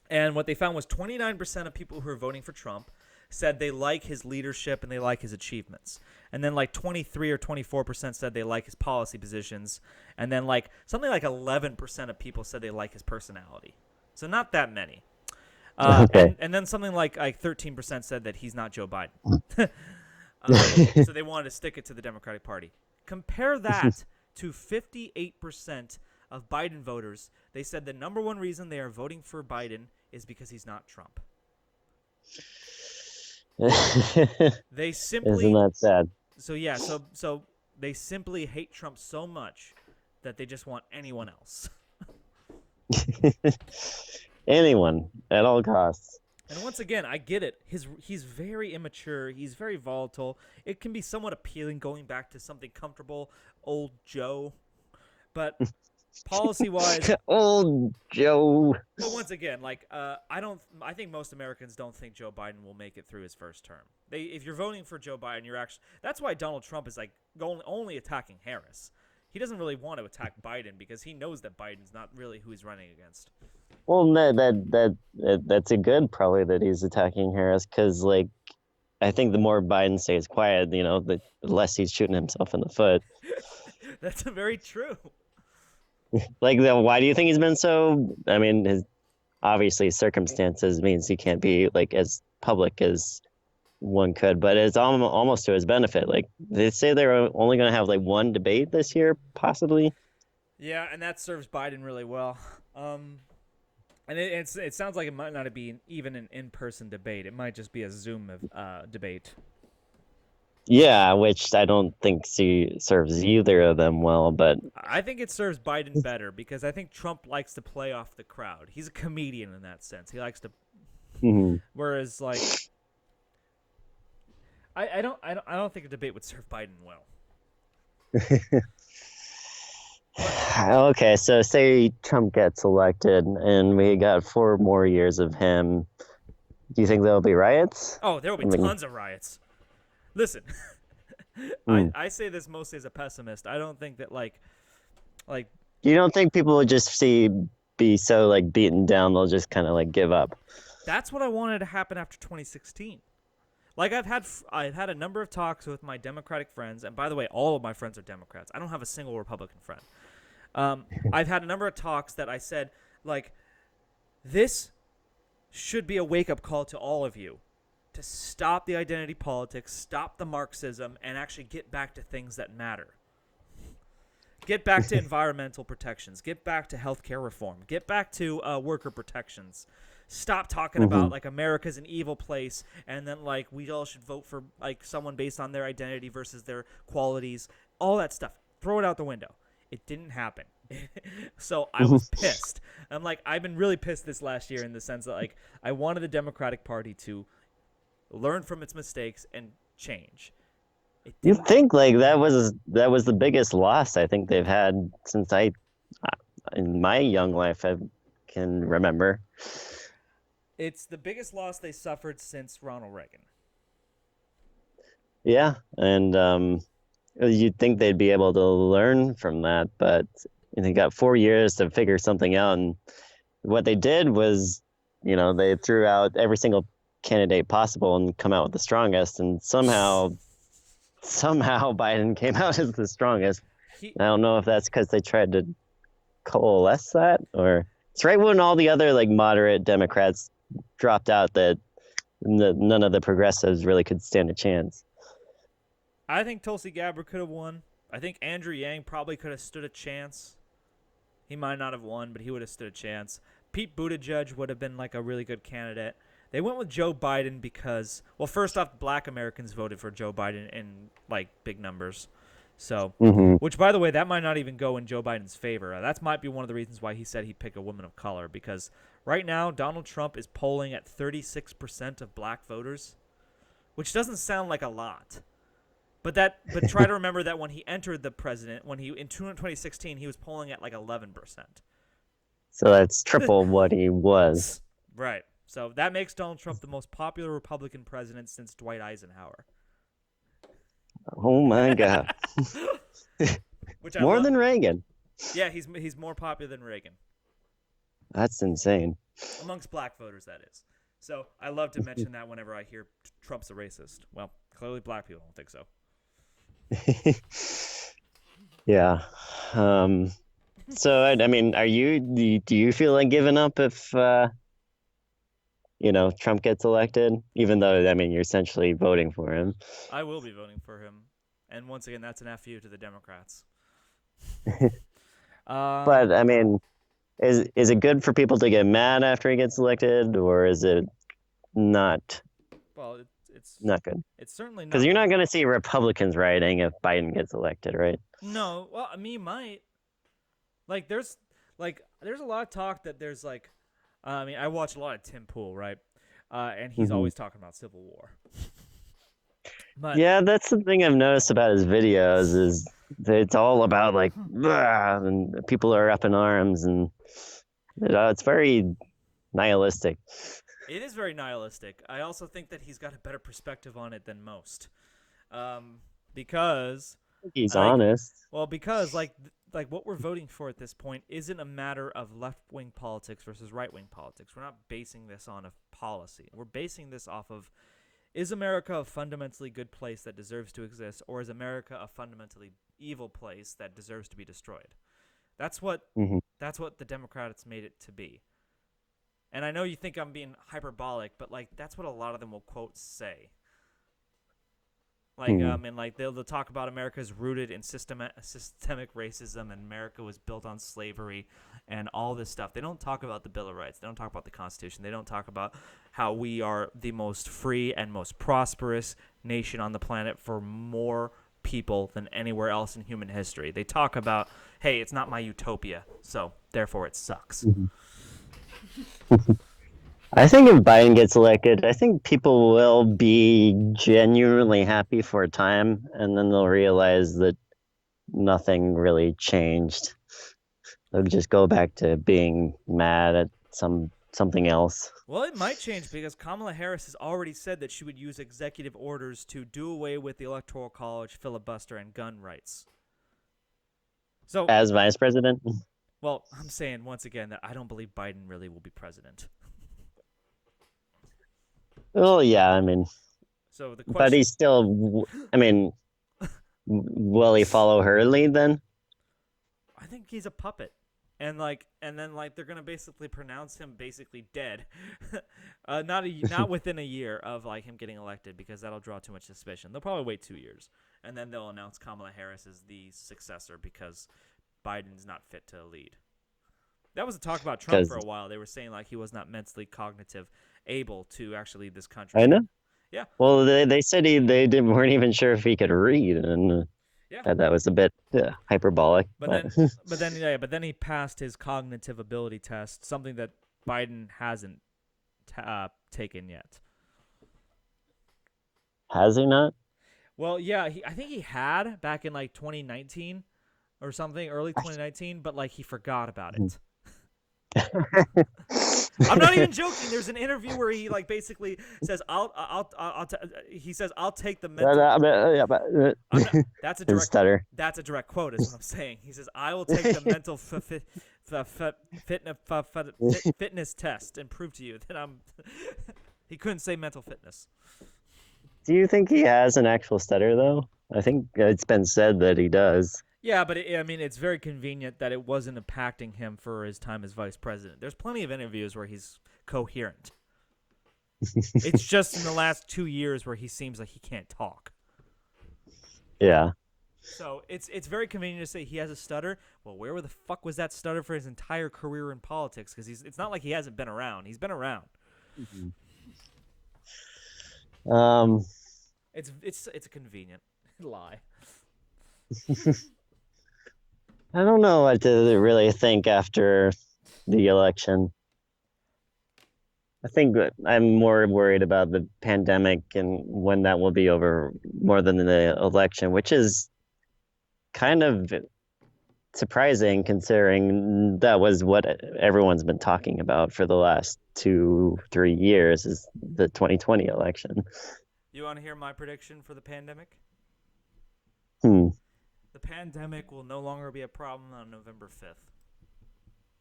And what they found was 29% of people who are voting for Trump said they like his leadership and they like his achievements. And then like 23 or 24% said they like his policy positions. And then like something like 11% of people said they like his personality. So not that many. And then something like 13% said that he's not Joe Biden. So they wanted to stick it to the Democratic Party. Compare that to 58% of Biden voters, they said the number one reason they are voting for Biden is because he's not Trump. They Isn't simply that sad? so they simply hate Trump so much that they just want anyone else. Anyone at all costs. And once again, I get it. He's very immature. He's very volatile. It can be somewhat appealing going back to something comfortable, old Joe. But policy-wise, Old Joe. but once again, I think most Americans don't think Joe Biden will make it through his first term. If you're voting for Joe Biden, that's why Donald Trump is like only attacking Harris. He doesn't really want to attack Biden because he knows that Biden's not really who he's running against. Well, that's a good probably that he's attacking Harris because like I think the more Biden stays quiet, the less he's shooting himself in the foot. That's very true. Like, why do you think he's been so? I mean, his obviously circumstances means he can't be like as public as one could, but it's almost to his benefit. Like they say they're only going to have like one debate this year, possibly. Yeah, and that serves Biden really well. And it sounds like it might not be even an in-person debate. It might just be a Zoom debate. Yeah, which I don't think serves either of them well, but I think it serves Biden better because I think Trump likes to play off the crowd. He's a comedian in that sense. He likes to, whereas like, I don't think a debate would serve Biden well. Okay, so say Trump gets elected and we got 4 more years of him. Do you think there'll be riots? Oh, there will be tons of riots. Listen, I say this mostly as a pessimist. I don't think that like you don't think people would just be so like beaten down they'll just kind of like give up? That's what I wanted to happen after 2016. Like I've had a number of talks with my Democratic friends, and by the way, all of my friends are Democrats. I don't have a single Republican friend. I've had a number of talks that I said like, this should be a wake-up call to all of you to stop the identity politics, stop the Marxism, and actually get back to things that matter. Get back to environmental protections. Get back to healthcare reform. Get back to worker protections. Stop talking about like America's an evil place and then like we all should vote for like someone based on their identity versus their qualities. All that stuff. Throw it out the window. It didn't happen. So I was pissed. I'm like, I've been really pissed this last year in the sense that like I wanted the Democratic Party to learn from its mistakes and change. You think like that was the biggest loss I think they've had since in my young life I can remember. It's the biggest loss they suffered since Ronald Reagan. Yeah, and you'd think they'd be able to learn from that, but they got 4 years to figure something out, and what they did was, they threw out every single candidate possible and come out with the strongest, and somehow Biden came out as the strongest. I don't know if that's because they tried to coalesce that, or it's right when all the other like moderate Democrats dropped out that none of the progressives really could stand a chance. I think Tulsi Gabbard could have won. I think Andrew Yang probably could have stood a chance. He might not have won, but he would have stood a chance. Pete Buttigieg would have been like a really good candidate. They went with Joe Biden because, well, first off, black Americans voted for Joe Biden in like big numbers. So, which by the way, that might not even go in Joe Biden's favor. That might be one of the reasons why he said he'd pick a woman of color, because right now Donald Trump is polling at 36% of black voters, which doesn't sound like a lot. But try to remember that when he entered the president, in 2016, he was polling at like 11%. So that's triple what he was. Right. So that makes Donald Trump the most popular Republican president since Dwight Eisenhower. Oh my God. Which more than Reagan. Yeah, he's more popular than Reagan. That's insane. Amongst black voters, that is. So I love to mention that whenever I hear Trump's a racist. Well, clearly black people don't think so. Yeah. So I mean, do you feel like giving up if Trump gets elected, even though, I mean, you're essentially voting for him? I will be voting for him. And once again, that's an FU to the Democrats. Uh, But I mean, is it good for people to get mad after he gets elected, or is it not well, it's not good? it's certainly Because not. you're not going to see Republicans rioting if Biden gets elected, right? No, well, I mean, might like there's a lot of talk that there's like, I mean, I watch a lot of Tim Pool, right? And he's Hmm. always talking about civil war. But Yeah, that's the thing I've noticed about his videos is that it's all about like, "Blah," and people are up in arms, and it's very nihilistic. it is very nihilistic. I also think that he's got a better perspective on it than most. Um, because He's like, honest. because like what we're voting for at this point isn't a matter of left wing politics versus right wing politics. We're not basing this on a policy. We're basing this off of, is America a fundamentally good place that deserves to exist, or is America a fundamentally evil place that deserves to be destroyed? That's what Hmm. that's what the Democrats made it to be. And I know you think I'm being hyperbolic, but like that's what a lot of them will quote say. Like Hmm. and like they'll talk about America is rooted in systemic racism, and America was built on slavery and all this stuff. They don't talk about the Bill of Rights. They don't talk about the Constitution. They don't talk about how we are the most free and most prosperous nation on the planet for more people than anywhere else in human history. They talk about, hey, it's not my utopia, so therefore it sucks. Hmm. I think if Biden gets elected, I think people will be genuinely happy for a time, and then they'll realize that nothing really changed. They'll just go back to being mad at something else. Well, it might change because Kamala Harris has already said that she would use executive orders to do away with the Electoral College, filibuster, and gun rights. So, As vice president? well, I'm saying once again that I don't believe Biden really will be president. Well, yeah, I mean, So the but question, he's still, I mean, will he follow her lead then? I think he's a puppet. And then like they're gonna basically pronounce him basically dead, not within a year of like him getting elected, because that'll draw too much suspicion. They'll probably wait 2 years, and then they'll announce Kamala Harris as the successor because Biden's not fit to lead. That was a talk about Trump for Because a while. They were saying like he was not mentally cognitive able to actually lead this country. I know. Yeah, Well, they said weren't even sure if he could read, and yeah. that was a bit hyperbolic. But But then, but then he passed his cognitive ability test, something that Biden hasn't taken yet. has he not? Well, yeah, I think he had back in like 2019 or something, early 2019, but like he forgot about it. I'm not even joking. There's an interview where he like basically says, he says, "I'll take the mental." Yeah, but I'm not. That's a his direct. stutter. That's a direct quote, is what I'm saying. He says, "I will take the mental fitness test and prove to you that I'm." He couldn't say mental fitness. Do you think he has an actual stutter though? I think it's been said that he does. Yeah, but I mean, it's very convenient that it wasn't impacting him for his time as vice president. There's plenty of interviews where he's coherent. It's just in the last 2 years where he seems like he can't talk. Yeah. So it's very convenient to say he has a stutter. Well, where the fuck was that stutter for his entire career in politics? Because it's not like he hasn't been around. He's been around. Um. It's a convenient lie. I don't know what to really think after the election. I think that I'm more worried about the pandemic and when that will be over more than the election, which is kind of surprising considering that was what everyone's been talking about for the last 2, 3 years is the 2020 election. You want to hear my prediction for the pandemic? Hmm. The pandemic will no longer be a problem on November 5th.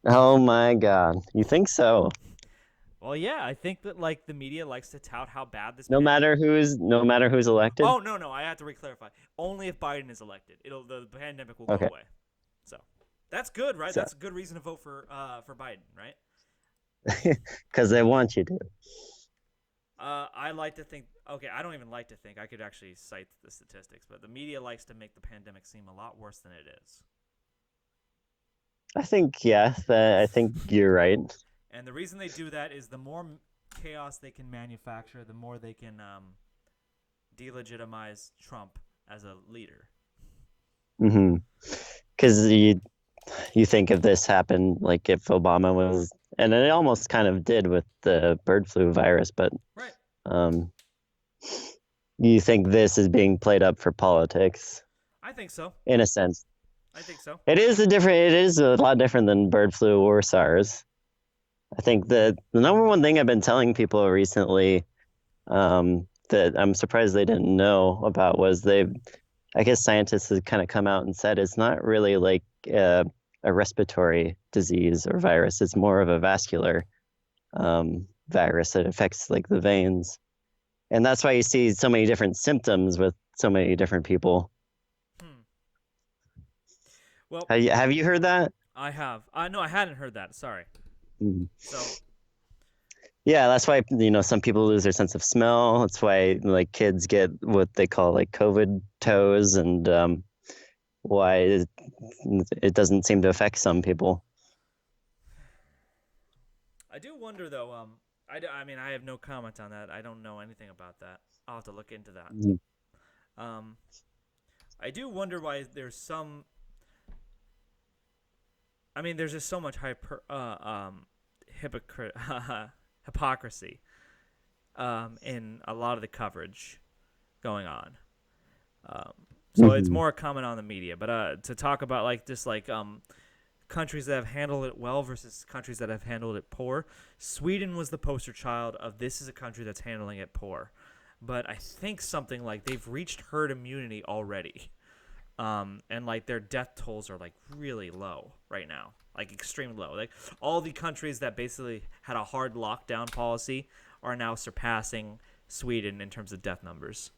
Oh my God. You think so? Well, yeah, I think that like the media likes to tout how bad this. No matter who's elected? Oh no, I have to reclarify. Only if Biden is elected, the pandemic will go Okay. away. So that's good, right? So, That's a good reason to vote for Biden, right? because they want you to. I like to think. Okay, I don't even like to think. I could actually cite the statistics, but the media likes to make the pandemic seem a lot worse than it is. I think I think you're right. And the reason they do that is the more chaos they can manufacture, the more they can delegitimize Trump as a leader. Mm-hmm. Because you think if this happened, like if Obama was, and it almost kind of did with the bird flu virus, but Right. um, you think this is being played up for politics I think so. in a sense. I think so. It is a lot different than bird flu or SARS. I think the number one thing I've been telling people recently, that I'm surprised they didn't know about was I guess scientists have kind of come out and said it's not really like a respiratory disease or virus. It's more of a vascular virus that affects like the veins. And that's why you see so many different symptoms with so many different people. Hmm. Well, Have you heard that? I have. No, I hadn't heard that. Sorry. Mhm. So, Yeah, that's why some people lose their sense of smell. That's why like kids get what they call like COVID toes, and why it doesn't seem to affect some people. I do wonder though. I mean, I have no comment on that. I don't know anything about that. I'll have to look into that. Mhm. Um, I do wonder why there's some. I mean, there's just so much hypocrite hypocrisy in a lot of the coverage going on. Um, so it's Mhm. more a comment on the media, but to talk about like just like countries that have handled it well versus countries that have handled it poor. Sweden was the poster child of this is a country that's handling it poor. But I think something like they've reached herd immunity already. And like their death tolls are like really low right now, like extremely low. Like all the countries that basically had a hard lockdown policy are now surpassing Sweden in terms of death numbers.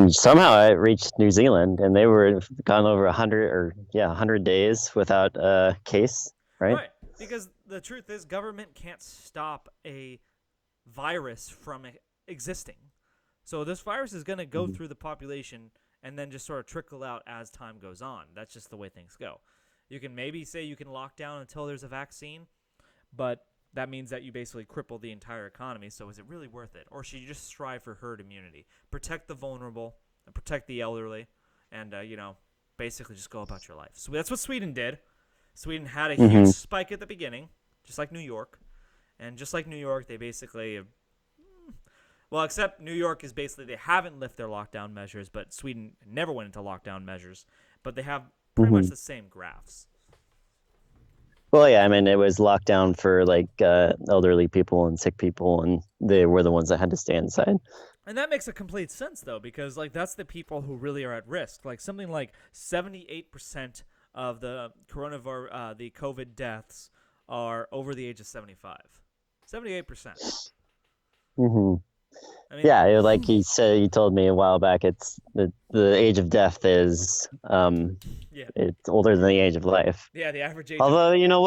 Somehow it reached New Zealand, and they were gone over 100 days without a case, right? Right, because the truth is government can't stop a virus from existing. So this virus is going to go Mhm. through the population and then just sort of trickle out as time goes on. That's just the way things go. You can maybe say you can lock down until there's a vaccine, but that means that you basically cripple the entire economy. So is it really worth it? Or should you just strive for herd immunity? Protect the vulnerable, and protect the elderly, and, basically just go about your life. So that's what Sweden did. Sweden had a huge Hmm. spike at the beginning, just like New York. And just like New York, they basically well, except New York is basically they haven't lifted their lockdown measures, but Sweden never went into lockdown measures. But they have pretty much Hmm. the same graphs. Well, yeah, I mean, it was locked down for like elderly people and sick people, and they were the ones that had to stay inside. And that makes a complete sense though, because like that's the people who really are at risk. Like something like 78% of the the COVID deaths are over the age of 75. 78%. Hmm. I mean, Yeah, like he said, he told me a while back, it's the age of death is yeah, it's older than the age of life. yeah. The average age of Although, you know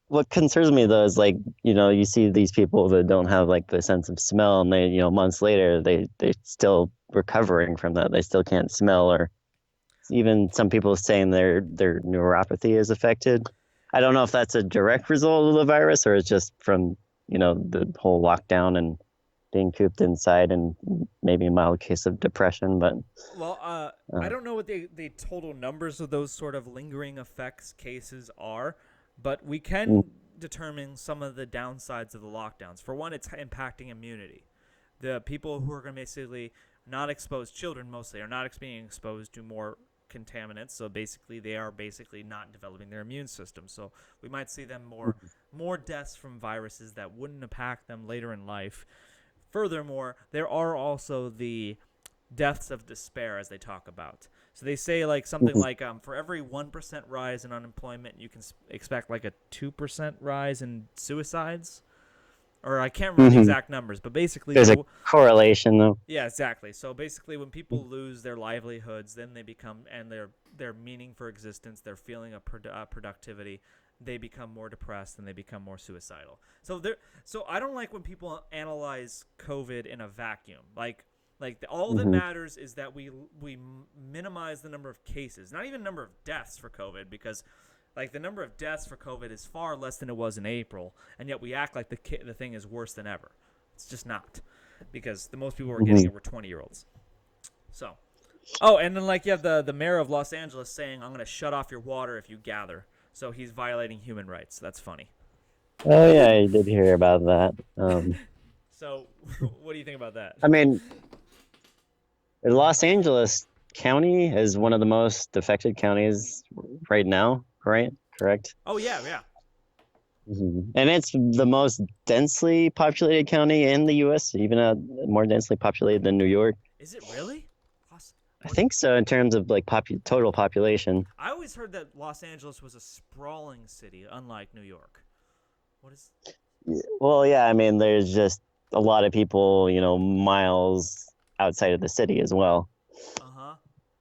what concerns me though is like, you see these people that don't have like the sense of smell, and they, months later they still recovering from that. They still can't smell, or even some people saying their neuropathy is affected. I don't know if that's a direct result of the virus or it's just from, the whole lockdown and being cooped inside, and maybe a mild case of depression, but Well, I uh, don't know what the total numbers of those sort of lingering effects cases are, but we mm, can determine some of the downsides of the lockdowns. For one, it's impacting immunity. The people who are going to basically not exposed, children mostly, are not being exposed to more contaminants. So basically, they are basically not developing their immune system. So we might see them more deaths from viruses that wouldn't impact them later in life. Furthermore, there are also the deaths of despair as they talk about. So they say like something mhm, like for every 1% rise in unemployment, you can expect like a 2% rise in suicides. Or I can't remember the mhm. exact numbers, but basically There's a correlation though. yeah, exactly. So basically when people lose their livelihoods, then they become and their meaning for existence, their feeling of productivity, they become more depressed and they become more suicidal. So I don't like when people analyze COVID in a vacuum. Like Like all that Hmm. matters is that we minimize the number of cases, not even number of deaths for COVID, because like the number of deaths for COVID is far less than it was in April, and yet we act like the thing is worse than ever. It's just not, because the most people who are getting Hmm. it were 20-year-olds. So, oh, and then like you have the mayor of Los Angeles saying, "I'm going to shut off your water if you gather." So he's violating human rights. That's funny. Oh yeah, I did hear about that. So, what do you think about that? I mean, Los Angeles County is one of the most affected counties right now, right? Correct. Oh yeah, yeah. And it's the most densely populated county in the U.S., even more densely populated than New York. Is it really? Los- I what? think so in terms of like total population. I always heard that Los Angeles was a sprawling city, unlike New York. What is? Well, yeah, I mean, there's just a lot of people, miles outside of the city as well. Uh-huh.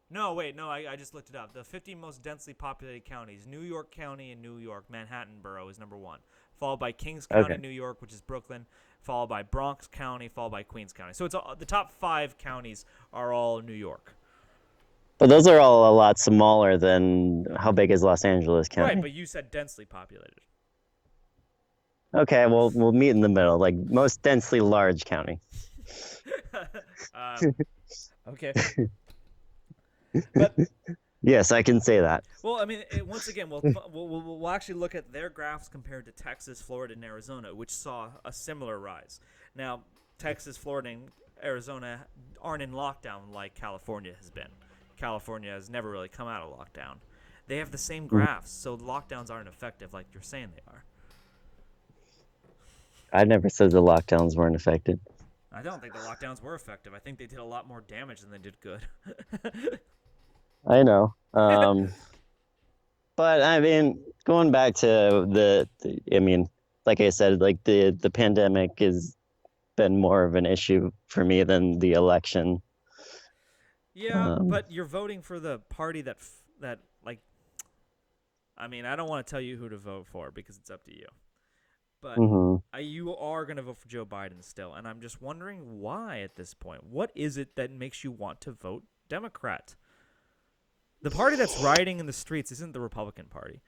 No, wait, no, I just looked it up. The 50 most densely populated counties, New York County in New York, Manhattan Borough is number one, followed by Kings County, Okay. New York, which is Brooklyn, followed by Bronx County, followed by Queens County. So it's the top 5 counties are all New York. But those are all a lot smaller than how big is Los Angeles Right, County? but you said densely populated. Okay, well, we'll meet in the middle, like most densely large county. uh, okay. But Yes, I can say that. well, I mean, once again, we'll actually look at their graphs compared to Texas, Florida, and Arizona, which saw a similar rise. Now, Texas, Florida, and Arizona aren't in lockdown like California has been. California has never really come out of lockdown. They have the same Mhm. graphs, so lockdowns aren't effective like you're saying they are. I never said the lockdowns weren't affected. I don't think the lockdowns were effective. I think they did a lot more damage than they did good. I know. But I mean, going back to I mean, like I said, like the pandemic has been more of an issue for me than the election. Yeah, Um, but you're voting for the party that like. I mean, I don't want to tell you who to vote for because it's up to you. But mhm. you are going to vote for Joe Biden still, and I'm just wondering why at this point. What is it that makes you want to vote Democrat? The party that's rioting in the streets isn't the Republican Party.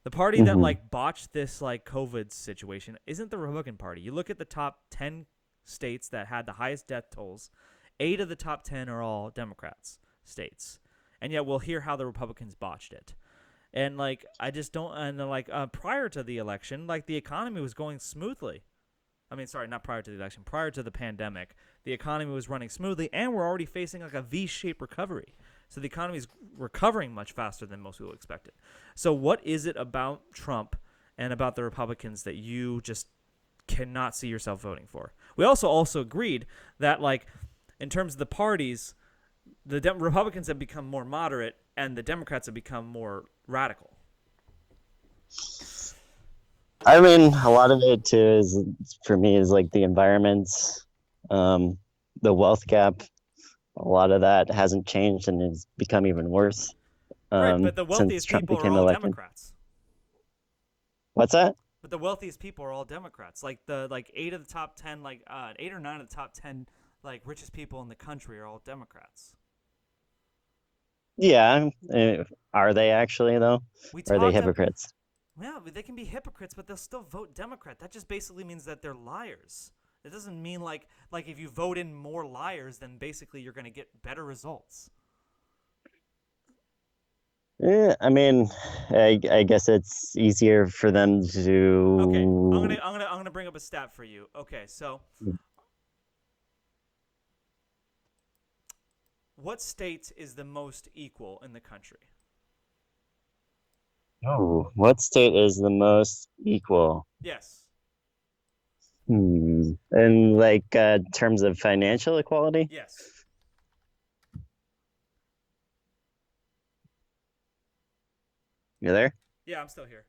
The party that Mhm. like botched this like COVID situation isn't the Republican Party. You look at the top 10 states that had the highest death tolls, 8 of the top 10 are all Democrats states. And yet we'll hear how the Republicans botched it. And like I just don't and like prior to the election, like the economy was going smoothly. I mean, sorry, not prior to the election, prior to the pandemic, the economy was running smoothly, and we're already facing like a V-shaped recovery. So the economy is recovering much faster than most people expected. So what is it about Trump and about the Republicans that you just cannot see yourself voting for? We also agreed that like in terms of the parties, the Republicans have become more moderate, and the Democrats have become more radical. I mean, a lot of it too is for me is like the environment, um, the wealth gap. A lot of that hasn't changed and it's become even worse Right, but the since wealthiest Trump people are became all elected. Democrats. What's that? But the wealthiest people are all Democrats. Like the like 8 of the top 10, like 8 or 9 of the top 10, like richest people in the country are all Democrats. Yeah. Are they actually though? We Or are they talked up. hypocrites? Yeah, they can be hypocrites, but they'll still vote Democrat. That just basically means that they're liars. It doesn't mean like if you vote in more liars, then basically you're going to get better results. Yeah, I mean, I guess it's easier for them Okay, I'm gonna to. I'm gonna I'm gonna bring up a stat for you. Okay, so what state is the most equal in the country? Oh, what state is the most equal? Yes. In like terms of financial equality? Yes. You there? Yeah, I'm still here.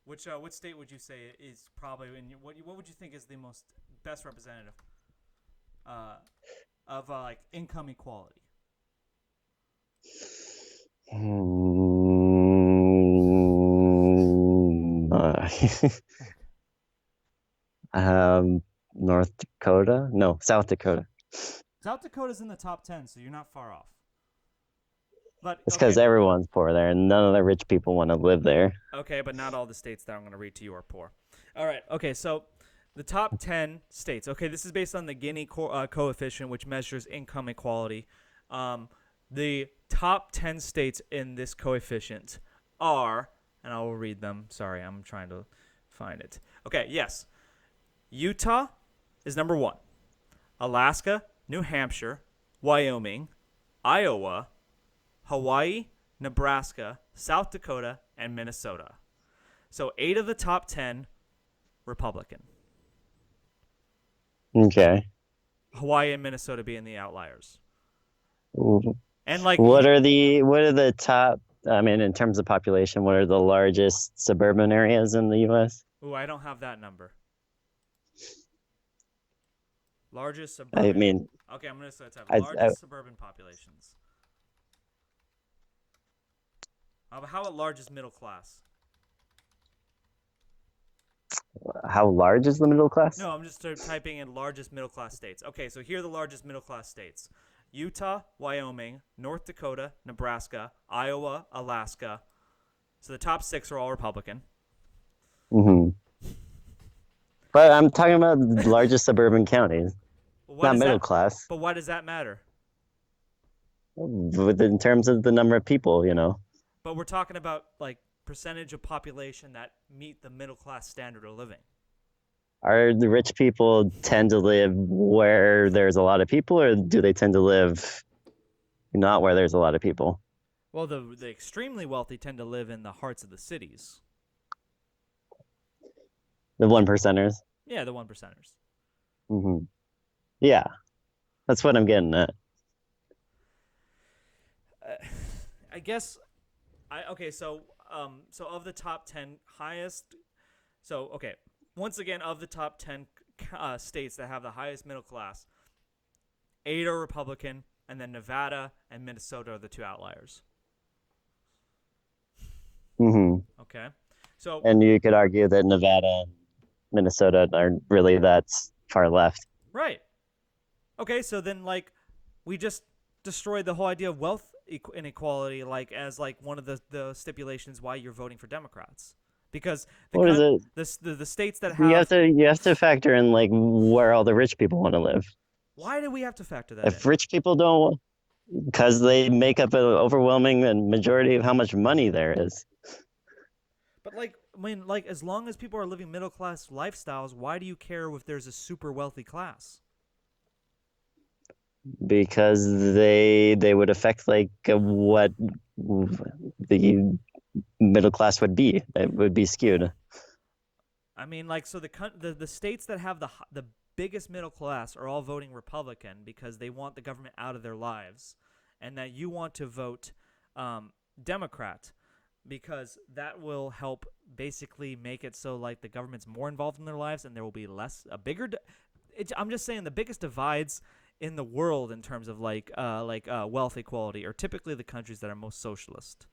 Which state would you say is probably in what would you think is the most best representative uh, of like income equality? Hmm, um, North Dakota? No, South Dakota. South Dakota's in the top 10, so you're not far off. But It's because everyone's poor there, and none of the rich people want to live there. Okay, but not all the states that I'm going to read to you are poor. All right. Okay, so the top 10 states. Okay, this is based on the Gini coefficient, which measures income equality. The top 10 states in this coefficient are, and I will read them. Sorry, I'm trying to find it. Okay, yes. Utah is number 1. Alaska, New Hampshire, Wyoming, Iowa, Hawaii, Nebraska, South Dakota, and Minnesota. So 8 of the top 10 Republican. Okay. Hawaii and Minnesota being the outliers. Ooh. And like what are the top, I mean, in terms of population, what are the largest suburban areas in the US? Ooh, I don't have that number. Largest suburban. I mean, okay, I'm going to type largest suburban populations. How about largest middle class? How large is the middle class? No, I'm just typing in largest middle class states. Okay, so here are the largest middle class states: Utah, Wyoming, North Dakota, Nebraska, Iowa, Alaska. So the top 6 are all Republican. Mm-hmm. But I'm talking about the largest suburban counties, not middle class. But why does that matter? In terms of the number of people, But we're talking about like percentage of population that meet the middle class standard of living. Are the rich people tend to live where there's a lot of people, or do they tend to live not where there's a lot of people? Well, the extremely wealthy tend to live in the hearts of the cities. The 1%ers? Yeah, the 1%ers. Mm-hmm. Yeah, that's what I'm getting at. I guess, so of the top 10 highest, once again, of the top 10 states that have the highest middle class, 8 are Republican, and then Nevada and Minnesota are the 2 outliers. Mm-hmm. Okay, so and you could argue that Nevada and Minnesota aren't really that far left. Right. Okay, so then we just destroyed the whole idea of wealth inequality as one of the stipulations why you're voting for Democrats. Because the states that have you have to factor in where all the rich people want to live. Why do we have to factor that If rich people don't, because they make up an overwhelming majority of how much money there is. But as long as people are living middle class lifestyles, why do you care if there's a super wealthy class? Because they would affect what the middle class would be. It would be skewed. I mean, so the states that have the biggest middle class are all voting Republican because they want the government out of their lives, and that you want to vote Democrat because that will help basically make it so the government's more involved in their lives and there will be I'm just saying the biggest divides in the world in terms of wealth equality are typically the countries that are most socialist.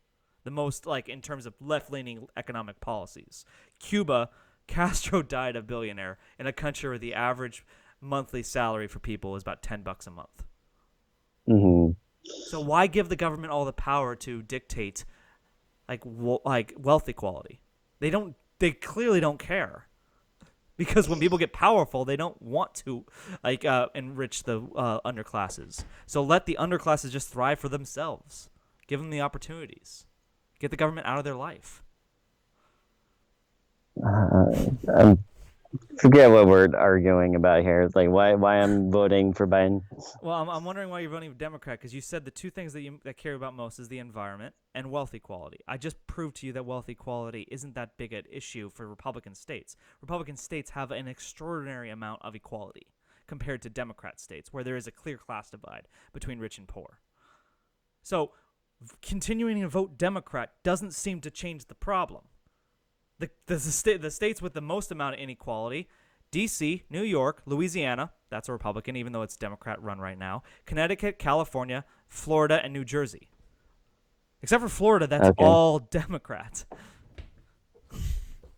The most in terms of left-leaning economic policies. Cuba, Castro died a billionaire in a country where the average monthly salary for people is about $10 a month. Mm-hmm. So why give the government all the power to dictate wealth equality? They clearly don't care. Because when people get powerful, they don't want to enrich the underclasses. So let the underclasses just thrive for themselves. Give them the opportunities. Get the government out of their life. I forget what we're arguing about here. It's why I'm voting for Biden. Well, I'm wondering why you're voting for Democrat, because you said the 2 things that care about most is the environment and wealth equality. I just proved to you that wealth equality isn't that big an issue for Republican states. Republican states have an extraordinary amount of equality compared to Democrat states, where there is a clear class divide between rich and poor. So continuing to vote Democrat doesn't seem to change the problem. The states with the most amount of inequality, D.C., New York, Louisiana, that's a Republican, even though it's Democrat run right now, Connecticut, California, Florida, and New Jersey. Except for Florida, that's all Democrat.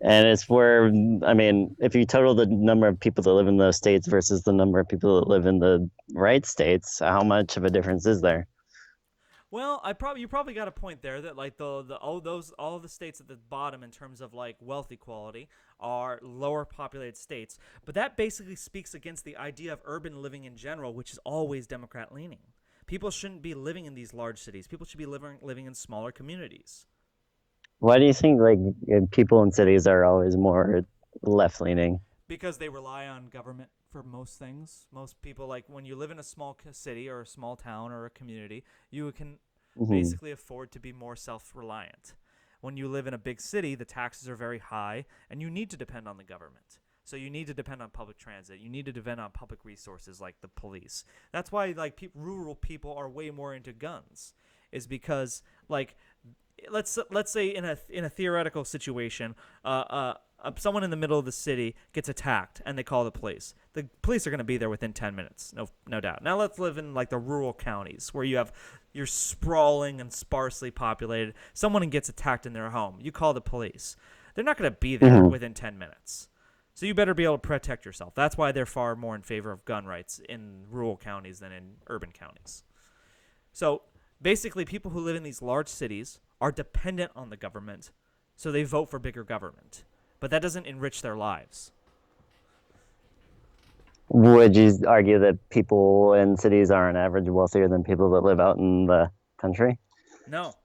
And it's where, I mean, if you total the number of people that live in those states versus the number of people that live in the right states, how much of a difference is there? Well, you probably got a point there that like the all the states at the bottom in terms of like wealth equality are lower populated states, but that basically speaks against the idea of urban living in general, which is always Democrat leaning. People shouldn't be living in these large cities. People should be living in smaller communities Why do you think like people in cities are always more left leaning? because they rely on government for most things. Most people, like when you live in a small city or a small town or a community, you can Hmm. basically afford to be more self-reliant. When you live in a big city, the taxes are very high and you need to depend on the government. So you need to depend on public transit. You need to depend on public resources like the police. That's why like rural people are way more into guns, is because like let's say in a theoretical situation, someone in the middle of the city gets attacked and they call the police. The police are going to be there within 10 minutes, no doubt. Now let's live in like the rural counties where you're sprawling and sparsely populated. Someone gets attacked in their home. You call the police. They're not going to be there Hmm. within 10 minutes. So you better be able to protect yourself. That's why they're far more in favor of gun rights in rural counties than in urban counties. So basically, people who live in these large cities are dependent on the government, so they vote for bigger government. But that doesn't enrich their lives. Would you argue that people in cities are on average wealthier than people that live out in the country? No.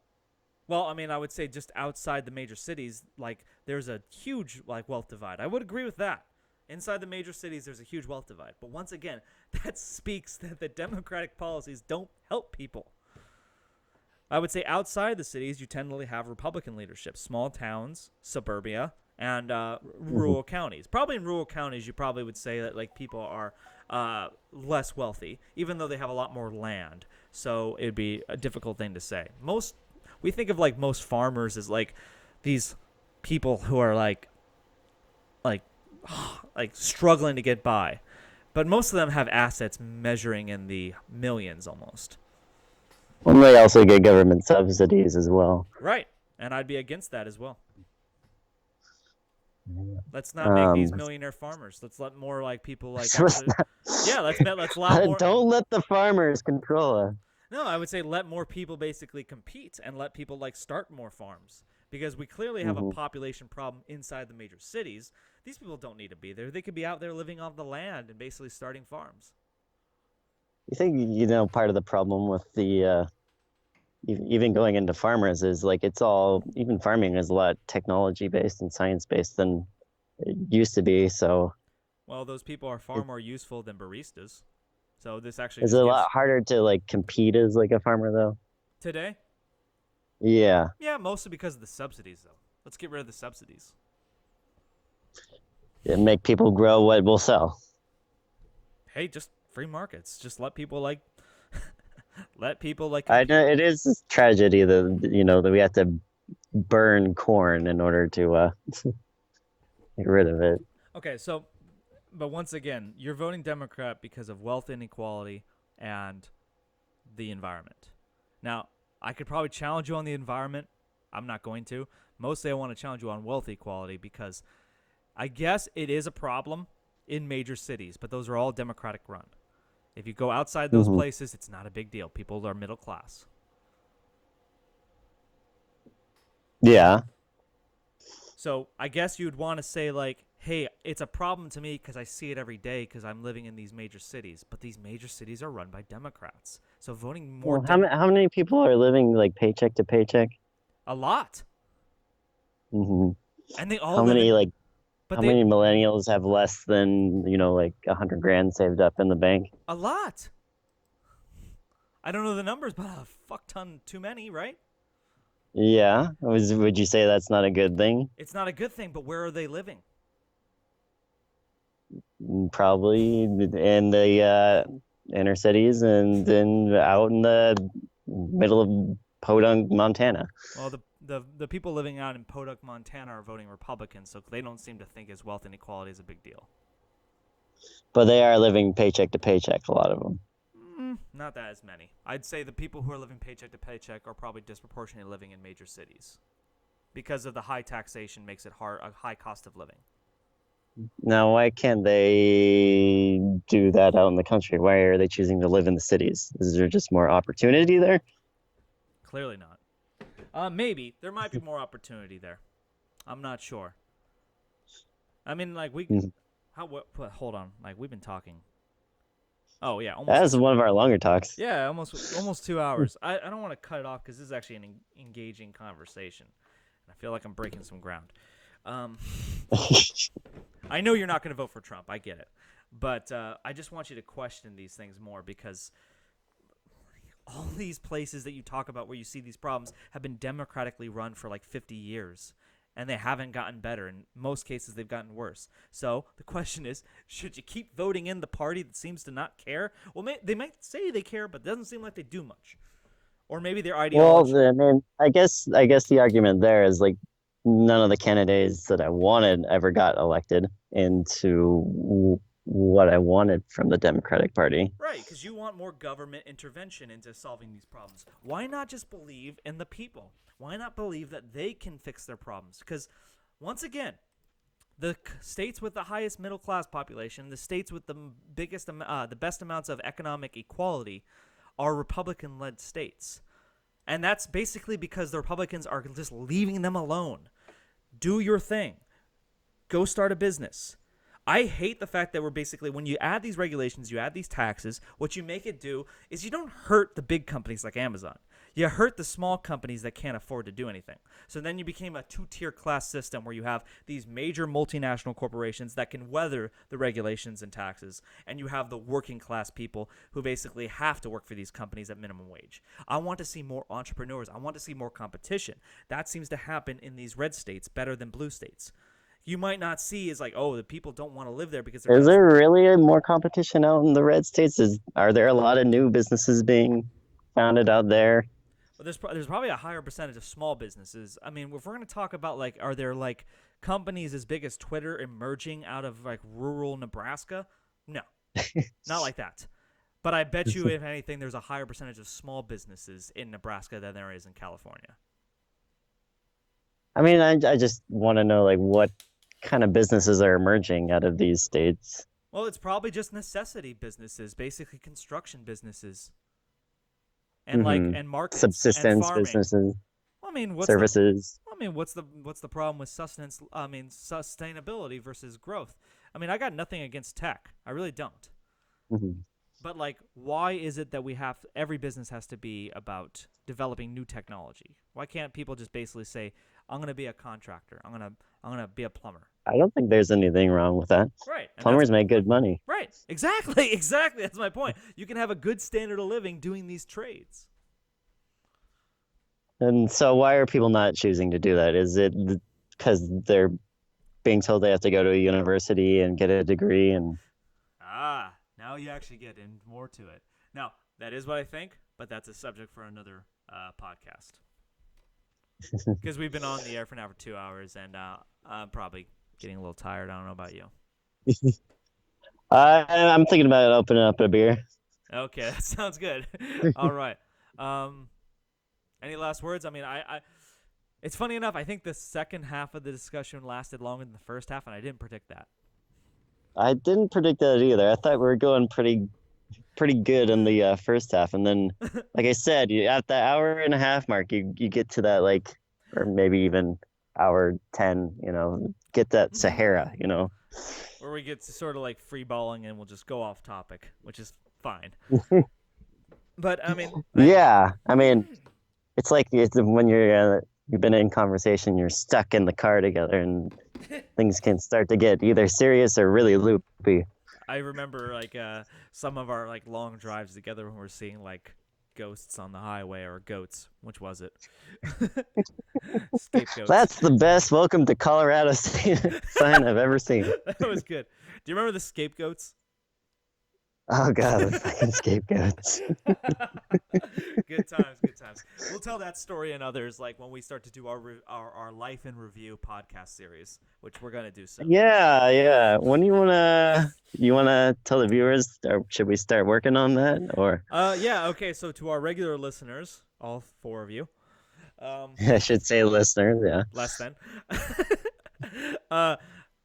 Well, I mean, I would say just outside the major cities, like there's a huge like wealth divide. I would agree with that. Inside the major cities, there's a huge wealth divide. But once again, that speaks that the democratic policies don't help people. I would say outside the cities, you tend to have Republican leadership, small towns, suburbia, and Hmm. rural counties. Probably in rural counties, you probably would say that like people are less wealthy, even though they have a lot more land. So it'd be a difficult thing to say. We think of like most farmers as like these people who are like like struggling to get by, but most of them have assets measuring in the millions almost. Well, they also get government subsidies as well. Right, and I'd be against that as well. Let's not make these Um, millionaire farmers. Let's let more like people like so actually. Yeah, let's allow more. don't let the farmers control us. No, I would say let more people basically compete and let people like start more farms because we clearly have a Hmm. population problem inside the major cities. These people don't need to be there. They could be out there living off the land and basically starting farms. You think, part of the problem with the even going into farmers is like it's all even farming is a lot technology based and science based than it used to be. So Well, those people are far it, more useful than baristas. So this actually is it just a gives lot harder to like compete as like a farmer though? today. Yeah, Yeah, mostly because of the subsidies though. Let's get rid of the subsidies. it make people grow what will sell. Hey, just free markets. Just let people like I compete. know it is a tragedy that that we have to burn corn in order to get rid of it. Okay, so but once again, you're voting Democrat because of wealth inequality and the environment. Now, I could probably challenge you on the environment. I'm not going to. Mostly, I want to challenge you on wealth equality because I guess it is a problem in major cities, but those are all Democratic run. If you go outside those Hmm. places, it's not a big deal. People are middle class. Yeah. So I guess you'd want to say like, hey, it's a problem to me because I see it every day because I'm living in these major cities. But these major cities are run by Democrats. So voting more Well, how many people are living like paycheck to paycheck? a lot, Hmm. and they all How live many in. like But how they many millennials have less than, like 100 grand saved up in the bank? a lot. I don't know the numbers, but a fuck ton too many, right? Yeah. Would you say that's not a good thing? It's not a good thing. But where are they living? Probably in the inner cities and then out in the middle of Podunk, Montana. Well, the people living out in Podunk, Montana, are voting Republican, so they don't seem to think as wealth inequality is a big deal. But they are living paycheck to paycheck, a lot of them. Not that as many. I'd say the people who are living paycheck to paycheck are probably disproportionately living in major cities. because of the high taxation makes it a high cost of living. Now, why can't they do that out in the country? Why are they choosing to live in the cities? Is there just more opportunity there? Clearly not. Maybe there might be more opportunity there. I'm not sure. I mean, like Mhm. hold on, like we've been talking. Oh yeah, That almost. is one of our longer talks. Yeah, almost 2 hours. I don't want to cut it off because this is actually an engaging conversation. I feel like I'm breaking some ground. Um, I know you're not going to vote for Trump. I get it, but I just want you to question these things more because all these places that you talk about where you see these problems have been democratically run for like 50 years. And they haven't gotten better. In most cases, they've gotten worse. So the question is, should you keep voting in the party that seems to not care? Well, they might say they care, but it doesn't seem like they do much. Or maybe their Well, ideology. I mean, I guess the argument there is like none of the candidates that I wanted ever got elected into what I wanted from the Democratic Party. Right, because you want more government intervention into solving these problems. Why not just believe in the people? Why not believe that they can fix their problems? Because, once again, the states with the highest middle class population, the states with the the best amounts of economic equality, are Republican-led states, and that's basically because the Republicans are just leaving them alone. Do your thing. Go start a business. I hate the fact that we're basically, when you add these regulations, you add these taxes, what you make it do is you don't hurt the big companies like Amazon. You hurt the small companies that can't afford to do anything. So then you became a two-tier class system where you have these major multinational corporations that can weather the regulations and taxes, and you have the working class people who basically have to work for these companies at minimum wage. I want to see more entrepreneurs. I want to see more competition. That seems to happen in these red states better than blue states. You might not see is like, oh, the people don't want to live there because they're Is just. there really more competition out in the red states? Are there a lot of new businesses being founded out there? But there's probably a higher percentage of small businesses. I mean, if we're going to talk about like, are there like companies as big as Twitter emerging out of like rural Nebraska? No, not like that. But I bet you, if anything, there's a higher percentage of small businesses in Nebraska than there is in California. I mean, I just want to know like what kind of businesses are emerging out of these states. Well, it's probably just necessity businesses, basically construction businesses, and like Hmm. and markets and Subsistence farming. businesses, I mean, services. what's the problem with sustenance? I mean, sustainability versus growth. I mean, I got nothing against tech. I really don't. Hmm. But like, why is it that every business has to be about developing new technology? Why can't people just basically say, "I'm gonna be a contractor. I'm gonna be a plumber." I don't think there's anything wrong with that. Right, and that's Plumbers make good money. right. Exactly, exactly. That's my point. You can have a good standard of living doing these trades. And so why are people not choosing to do that? Is it because they're being told they have to go to a university and get a degree and Now you actually get in more to it. Now, that is what I think, but that's a subject for another podcast. Because we've been on the air for now for 2 hours, and I'm probably getting a little tired. I don't know about you. I'm thinking about opening up a beer. Okay, that sounds good. All right. Any last words? I mean, it's funny enough. I think the second half of the discussion lasted longer than the first half, and I didn't predict that. I didn't predict that either. I thought we were going pretty good in the first half, and then, like I said, at the hour and a half mark, you get to that like, or maybe even hour 10. Get that Sahara. Where we get to sort of like free balling, and we'll just go off topic, which is fine. But I mean, Yeah, I mean, it's like when you've been in conversation, you're stuck in the car together, and things can start to get either serious or really loopy. I remember like some of our like long drives together when we're seeing like ghosts on the highway or goats. Which was it? Scapegoats. That's the best welcome to Colorado sign I've ever seen. That was good. Do you remember the scapegoats? Oh God, the fucking scapegoats. Good times, good times. We'll tell that story and others like when we start to do our life in review podcast series, which we're gonna do soon. Yeah, yeah. When you wanna tell the viewers, or should we start working on that? Or Yeah, okay. So to our regular listeners, all four of you, I should say listeners, yeah. Less than. uh,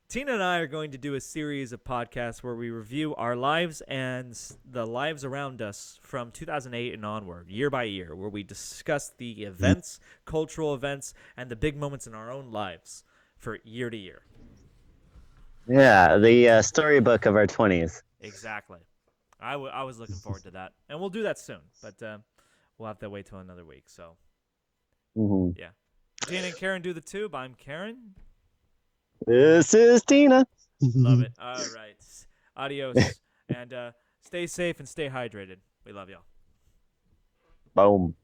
Tina and I are going to do a series of podcasts where we review our lives and the lives around us from 2008 and onward, year by year, where we discuss the events, cultural events, and the big moments in our own lives for year to year. Yeah, the storybook of our 20s. Exactly. I was looking forward to that. And we'll do that soon, but we'll have to wait till another week. So, Hmm. yeah. Tina and Karen do the tube. I'm Karen. This is Tina. Love it. All right. Adios. And stay safe and stay hydrated. We love y'all. Boom.